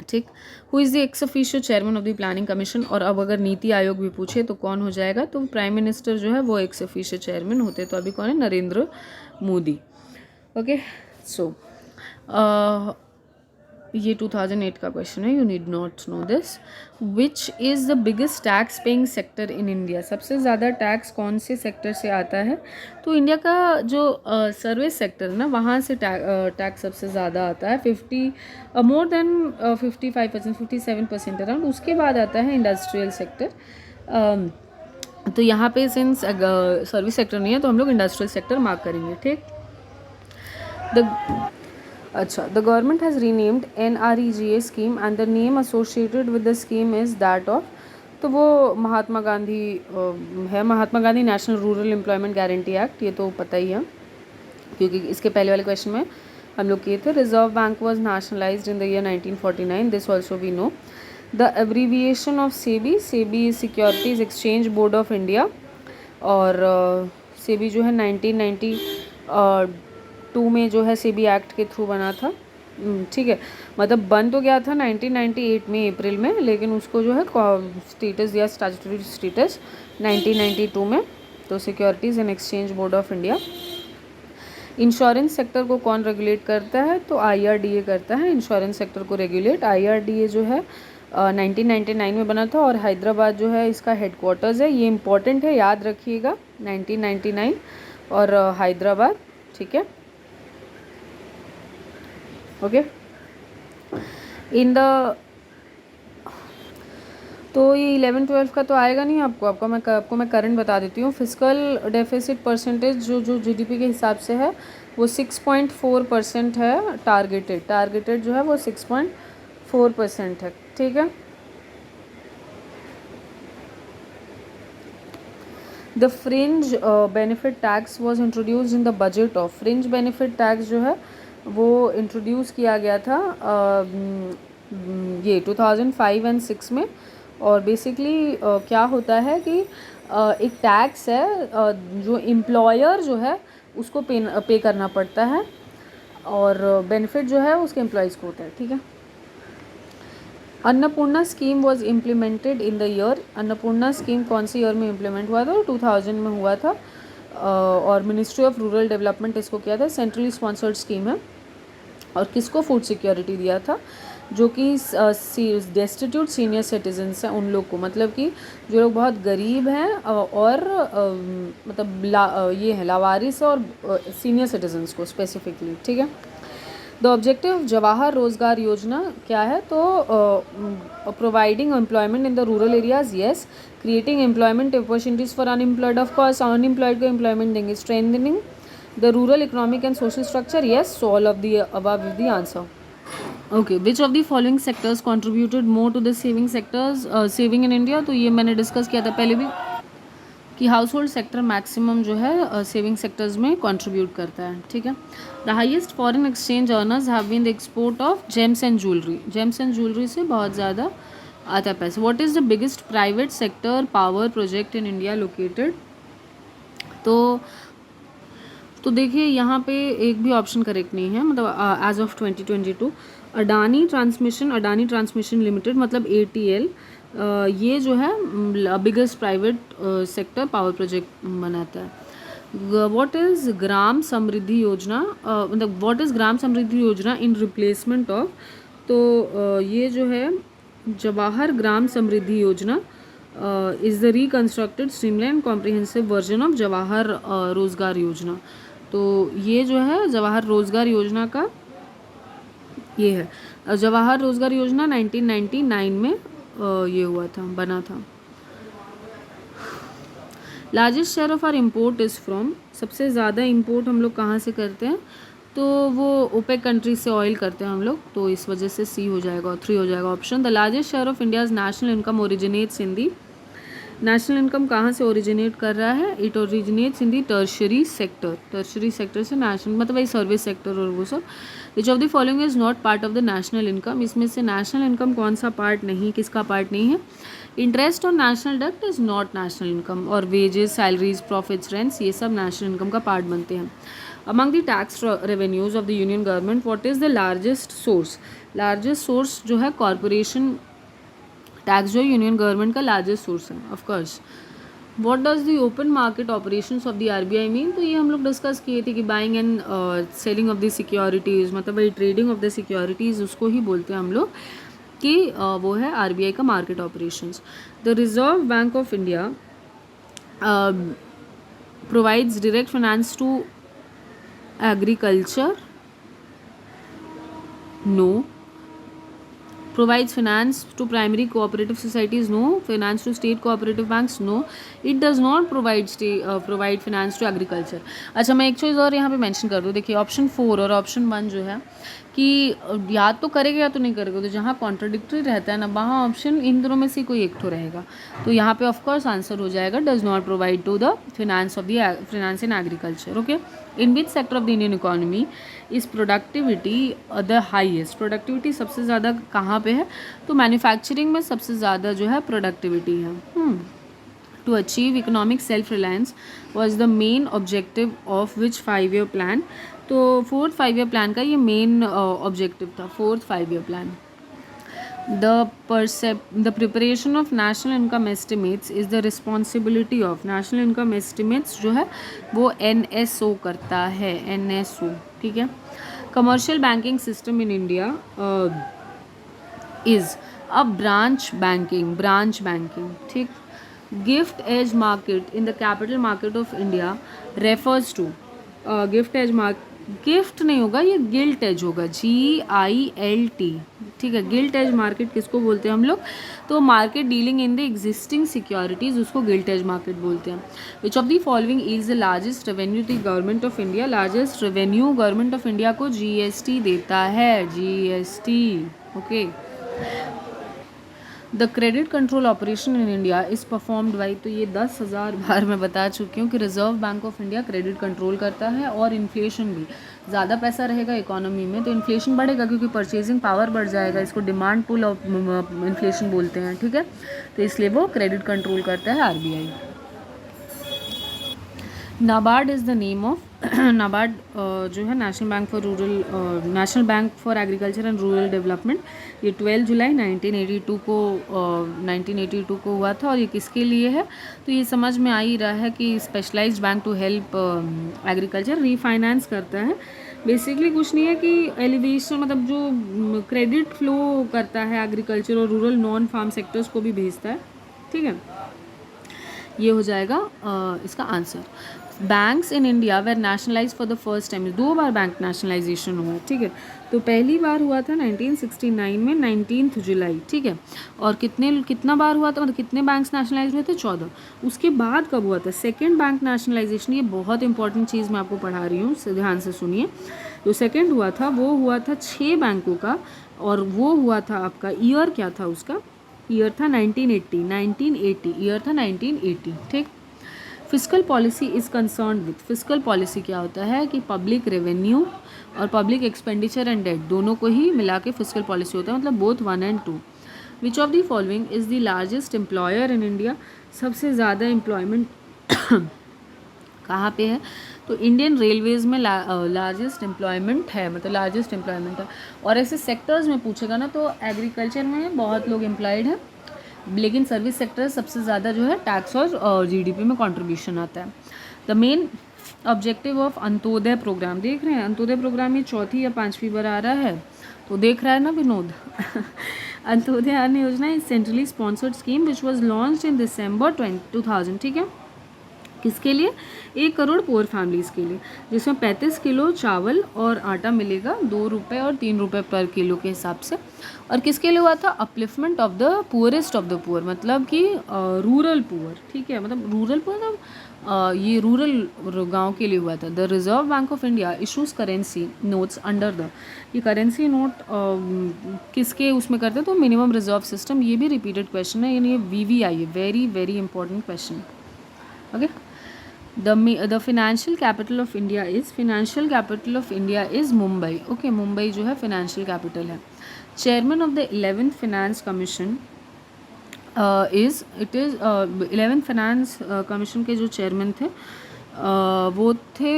ठीक. Who is the ex officio chairman of the planning commission. और अब अगर नीति आयोग भी पूछे तो कौन हो जाएगा, तो प्राइम मिनिस्टर जो है वो एक्स ऑफिशियो चेयरमैन होते. तो अभी कौन है, नरेंद्र मोदी. ओके. सो ये 2008 का क्वेश्चन है, you need not know this. Which is the biggest tax paying sector in India, सबसे ज़्यादा टैक्स कौन से सेक्टर से आता है. तो इंडिया का जो सर्विस सेक्टर है ना वहाँ से टैक्स सबसे ज़्यादा आता है. more than 55%, 57% around. उसके बाद आता है इंडस्ट्रियल सेक्टर. तो यहाँ पे सिंस सर्विस सेक्टर नहीं है तो हम लोग इंडस्ट्रियल सेक्टर मार्क करेंगे. ठीक. The government has renamed NREGA scheme and the name associated with the scheme is that of, तो वो महात्मा गांधी है, Mahatma Gandhi national rural employment guarantee act. ये तो पता ही है क्योंकि इसके पहले वाले क्वेश्चन में हम लोग किए थे. Reserve Bank was nationalised in the year 1949, this also we know. The abbreviation of SEBI, SEBI Securities Exchange Board of India. और सेबी जो है 1992 में जो है सेबी एक्ट के थ्रू बना था. ठीक है, मतलब बन तो गया था 1998 में अप्रैल में, लेकिन उसको जो है स्टेटस दिया, स्टैट्यूटरी स्टेटस 1992 में. तो securities and exchange Board of India. Insurance sector को कौन रेगुलेट करता है, तो IRDA करता है इंश्योरेंस सेक्टर को रेगुलेट. IRDA जो है 1999 में बना था और हैदराबाद जो है इसका हेडक्वार्टर्स है. ये इम्पॉर्टेंट है, याद रखिएगा. 1999 और हैदराबाद. ठीक है. ओके. इन द, तो ये 11-12 का तो आएगा नहीं आपको मैं करंट बता देती हूँ. फिजिकल डेफिसिट परसेंटेज जो GDP के हिसाब से है वो 6.4% है. टारगेटेड जो है वो 6.4% है. ठीक है. The fringe benefit tax was introduced in the budget of, fringe benefit tax जो है वो इंट्रोड्यूस किया गया था ये 2005 एंड 6 में. और बेसिकली क्या होता है कि एक टैक्स है जो एम्प्लॉयर जो है उसको पे करना पड़ता है और बेनिफिट जो है उसके एम्प्लॉयज़ को होता है. ठीक है. Annapurna scheme was implemented in the year, Annapurna scheme कौन सी ईयर में इम्प्लीमेंट हुआ था, 2000 में हुआ था. और मिनिस्ट्री ऑफ रूरल डेवलपमेंट इसको किया था. सेंट्रली स्पॉन्सर्ड स्कीम है. और किसको फूड सिक्योरिटी दिया था, जो कि डेस्टिट्यूट सीनियर सिटीजन्स हैं उन लोग को, मतलब कि जो लोग बहुत गरीब हैं और मतलब ये है लावारिस और सीनियर सिटीजन्स को स्पेसिफिकली, ठीक है। द ऑब्जेक्टिव जवाहर रोजगार योजना क्या है, तो providing employment in the rural areas, yes. Creating employment opportunities for unemployed, of course unemployed को एम्प्लॉयमेंट देंगे। Strengthening the rural economic and social structure, yes, so all of the above is the answer. Okay, which of the following sectors contributed more to the saving sectors, saving in India? तो ये मैंने discuss किया था पहले भी कि house hold sector maximum जो है सेविंग सेक्टर्स में कंट्रीब्यूट करता है, ठीक है। The highest foreign exchange earners have been the export of gems and jewellery, gems and jewellery से बहुत ज़्यादा आता है पैसा। What is the biggest private sector power project in India located, तो देखिए यहाँ पे एक भी ऑप्शन करेक्ट नहीं है, मतलब as of 2022 Adani transmission limited मतलब ATL, ये जो है biggest private sector power project बनाता है। व्हाट इज़ ग्राम समृद्धि योजना, मतलब व्हाट इज़ ग्राम समृद्धि योजना इन रिप्लेसमेंट ऑफ, तो ये जो है जवाहर ग्राम समृद्धि योजना is the reconstructed streamline comprehensive version of Jawahar रोजगार योजना। तो ये जो है जवाहर रोजगार योजना का ये है। जवाहर रोजगार योजना 1999 में ये हुआ था, बना था। Largest share of our import is from, सबसे ज़्यादा इम्पोर्ट हम लोग कहाँ से करते हैं, तो वो ओपेक कंट्री से ऑयल करते हैं हम लोग, तो इस वजह से C हो जाएगा और 3 हो जाएगा option. The largest share of India's national income originates in the, national income कहाँ से ओरिजिनेट कर रहा है, it originates in the tertiary sector, tertiary sector से नेशनल मतलब वही सर्विस सेक्टर और वो सब। विच of the following is not part of the national income, इसमें से नेशनल इनकम कौन सा पार्ट नहीं, किसका पार्ट नहीं है। Interest on national that is not national income, और वेजेस सैलरीज प्रॉफिट्स रेंट्स ये सब नेशनल इनकम का पार्ट बनते हैं। Among the tax revenues of the union government what is the largest source, largest source जो है कॉरपोरेशन टैक्स जो union government का लार्जेस्ट सोर्स है of course. What does the open market operations of the RBI mean, तो ये हम लोग discuss किए थे कि buying and selling of the securities, मतलब वही ट्रेडिंग ऑफ द सिक्योरिटीज़ उसको ही बोलते हैं हम लोग कि वो है RBI का market operations. The Reserve bank of India provides direct finance to agriculture, no. Provides finance to primary cooperative societies, no. Finance to state cooperative banks, no. It does not provide finance to agriculture. अच्छा, मैं एक चीज़ और यहाँ पे mention कर दूँ, देखिए option 4 और ऑप्शन 1 जो है कि या तो करेगा या तो नहीं करेगा, तो जहाँ कॉन्ट्राडिक्टरी रहता है ना वहाँ ऑप्शन इन दोनों में से कोई एक तो रहेगा, तो यहाँ पे ऑफ कोर्स आंसर हो जाएगा does not provide to the finance in agriculture. Okay, in which sector of the Indian economy is productivity the highest, productivity सबसे ज़्यादा कहाँ पे है, तो मैन्युफैक्चरिंग में सबसे ज़्यादा जो है प्रोडक्टिविटी है। To achieve economic self reliance was the main objective of which 5-year plan, तो 4th 5-year प्लान का ये मेन ऑब्जेक्टिव था, 4th 5-year plan. The preparation of national income estimates is the responsibility of, national income estimates जो है वो NSO करता है, NSO, ठीक है। Commercial banking system in India is a branch banking, ठीक। गिफ्ट edge market in the capital market of India refers to, gift नहीं होगा, ये गिल्ट एज होगा, GILT, ठीक है। गिल्ट एज मार्केट किसको बोलते हैं हम लोग, तो market dealing in the existing securities उसको गिल्ट एज मार्केट बोलते हैं। Which of the following is the largest revenue the government of India, largest revenue government of India को GST देता है, GST, okay. The credit control operation in India is performed by, तो ये 10,000 बार मैं बता चुकी हूँ कि reserve bank of India credit control करता है, और इन्फ्लेशन भी, ज़्यादा पैसा रहेगा इकोनॉमी में तो इन्फ्लेशन बढ़ेगा क्योंकि परचेजिंग पावर बढ़ जाएगा, इसको डिमांड पुल ऑफ इन्फ्लेशन बोलते हैं, ठीक है। तो इसलिए वो क्रेडिट कंट्रोल करता है RBI। NABARD is the name of, NABARD जो है national bank for agriculture and rural development, ये 12 जुलाई 1982 को हुआ था, और ये किसके लिए है, तो ये समझ में आ ही रहा है कि specialised bank to help agriculture, refinance करता है बेसिकली कुछ नहीं है कि एलिवेशन मतलब जो क्रेडिट फ्लो करता है एग्रीकल्चर और रूरल नॉन फार्म सेक्टर्स को भी भेजता है, ठीक है। ये हो जाएगा इसका answer. Banks in India were nationalise for the first time, 2 बार बैंक नेशनलाइजेशन हुआ है, ठीक है। तो पहली बार हुआ था 1969 में 19 जुलाई, ठीक है। और कितना बार हुआ था, मतलब कितने बैंक्स नेशनलाइज हुए थे, 14। उसके बाद कब हुआ था सेकेंड बैंक नेशनलाइजेशन, ये बहुत इंपॉर्टेंट चीज़ मैं आपको पढ़ा रही हूँ, ध्यान से सुनिए। जो सेकेंड हुआ था वो हुआ था 6 बैंकों का, और वो हुआ था आपका ईयर क्या था उसका, ईयर था 1980 ईयर था 1980, ठीक। Physical policy is concern with, physical policy क्या होता है कि पब्लिक रेवेन्यू और पब्लिक एक्सपेंडिचर एंड डेट दोनों को ही मिला के फिजिकल पॉलिसी होता है, मतलब both 1 and 2। Which of the following is the largest employer in India, सबसे ज़्यादा एम्प्लॉयमेंट कहाँ पे है, तो इंडियन रेलवेज में लार्जेस्ट एम्प्लॉयमेंट है, मतलब लार्जेस्ट एम्प्लॉयमेंट है। और ऐसे सेक्टर्स में पूछेगा ना तो एग्रीकल्चर में बहुत लोग एम्प्लॉयड है, लेकिन सर्विस सेक्टर सबसे ज़्यादा जो है टैक्स और जीडीपी में कंट्रीब्यूशन आता है। The main objective of Antyodaya programme, देख रहे हैं अंत्योदय प्रोग्राम ये 4th या 5वीं बार आ रहा है, तो देख रहा है ना Vinod. Antyodaya Anna Yojana is centrally sponsored scheme which was launched in December 2000, ठीक है। किसके लिए, 1 करोड़ पुअर फैमिलीज़ के लिए, जिसमें 35 किलो चावल और आटा मिलेगा 2 रुपये और 3 रुपये पर किलो के हिसाब से। और किसके लिए हुआ था, upliftment of the poorest of the poor, मतलब कि रूरल पुअर, ठीक है। मतलब रूरल पुअर मतलब ये रूरल गांव के लिए हुआ था। The Reserve bank of India issues currency notes under the, ये करेंसी नोट किसके उसमें करते हैं, तो मिनिमम रिजर्व सिस्टम, ये भी रिपीटेड क्वेश्चन है, यानी ये VVI है, very very important question, okay. The financial capital of India is Mumbai, okay। Mumbai जो है financial capital है। Chairman of the 11th Finance Commission is 11th Finance Commission के जो चेयरमैन थे वो थे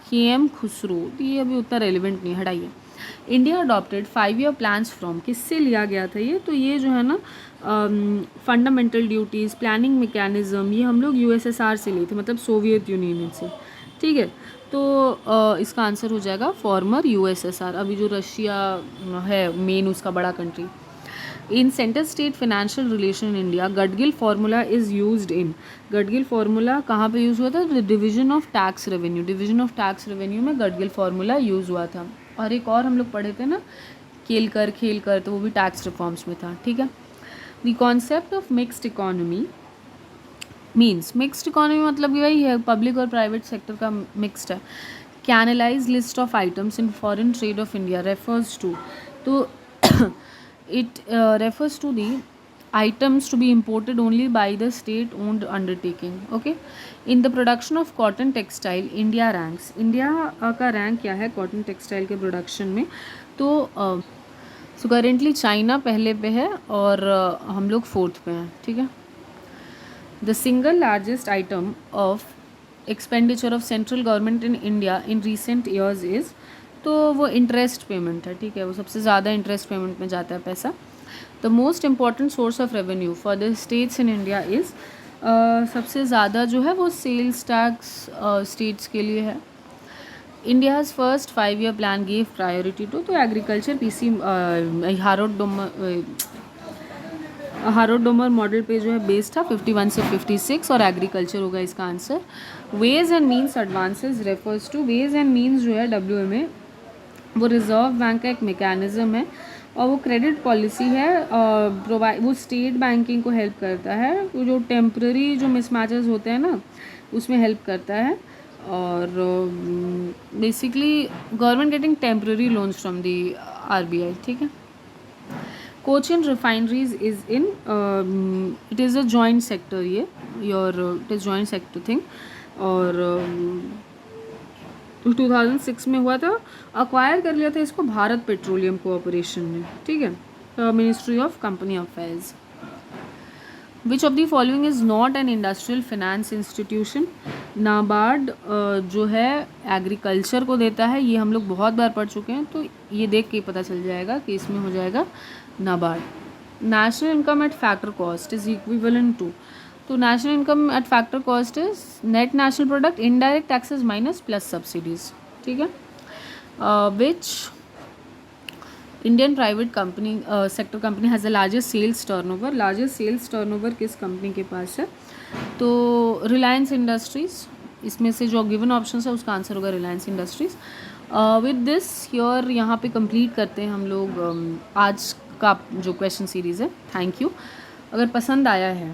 KM खुसरो, ये अभी उतना रेलिवेंट नहीं, हटाइए। India adopted 5-year plans from, किससे लिया गया था ये, तो ये जो है ना फंडामेंटल ड्यूटीज़, प्लानिंग मैकेनिज्म, ये हम लोग USSR से लिए थे, मतलब सोवियत यूनियन से, ठीक है। तो इसका आंसर हो जाएगा फॉर्मर USSR, अभी जो रशिया है मेन उसका बड़ा country. In centre state financial relation in India, Gadgil formula is used in, Gadgil formula कहाँ पे यूज़ हुआ था, division of tax revenue, division of tax revenue में गडगिल फार्मूला यूज़ हुआ था। और एक और हम लोग पढ़े थे ना खेल कर, तो वो भी टैक्स रिफॉर्म्स में था, ठीक है। The concept of mixed economy means, mixed economy मतलब वही है पब्लिक और प्राइवेट सेक्टर का मिक्स्ड है। Canalise list of items in foreign trade of India refers to, तो it refers to the items to be imported only by the state owned undertaking, okay। in the production of cotton textile India ranks, India का rank क्या है cotton textile के production में, तो so currently China पहले पे है और हम लोग 4th पे हैं, ठीक है। The single largest item of expenditure of central government in India in recent years is, तो वो इंटरेस्ट पेमेंट है, ठीक है, वो सबसे ज़्यादा इंटरेस्ट पेमेंट में जाता है पैसा। The most important source of revenue for the states in India is, सबसे ज़्यादा जो है वो सेल्स टैक्स स्टेट्स के लिए है। India's first 5-year plan give priority to, तो agriculture PC Harrod Domar model पे जो है बेस्ड था 51 से 56, और एग्रीकल्चर होगा इसका answer. Ways and means advances refers to, ways and means जो है WMA, वो रिजर्व बैंक का एक मेकैनिज़्म है और वो क्रेडिट पॉलिसी है, प्रोवाइड वो स्टेट बैंकिंग को हेल्प करता है, वो जो टेम्प्रेरी जो मिसमैचेस होते हैं ना उसमें हेल्प करता है। और basically government getting temporary loans from the RBI, ठीक है। Cochin refineries is in, it is a joint sector, ये your it is joint sector thing, और 2006 में हुआ था, अक्वायर कर लिया था इसको भारत पेट्रोलियम कोऑपरेशन ने, ठीक है, ministry of company affairs. Which of the following is not an industrial finance institution, NABARD जो है एग्रीकल्चर को देता है, ये हम लोग बहुत बार पढ़ चुके हैं, तो ये देख के पता चल जाएगा कि इसमें हो जाएगा NABARD. National income at factor cost is equivalent to, तो national income at factor cost is net national product indirect taxes minus plus subsidies, ठीक है। Which Indian private company sector company has the largest sales turnover. Largest sales turnover किस कंपनी के पास है? तो Reliance industries. इसमें से जो गिवन ऑप्शन है उसका आंसर होगा Reliance industries. With this your यहाँ पे कंप्लीट करते हैं हम लोग आज का जो क्वेश्चन सीरीज़ है. Thank you. अगर पसंद आया है,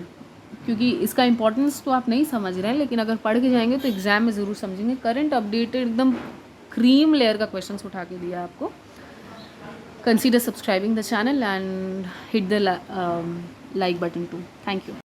क्योंकि इसका इंपॉर्टेंस तो आप नहीं समझ रहे हैं, लेकिन अगर पढ़ के जाएंगे तो एग्ज़ाम में ज़रूर समझेंगे. करंट अपडेटेड एकदम क्रीम लेयर का क्वेश्चन उठा के दिया आपको. Consider subscribing the channel and hit the like button too. Thank you.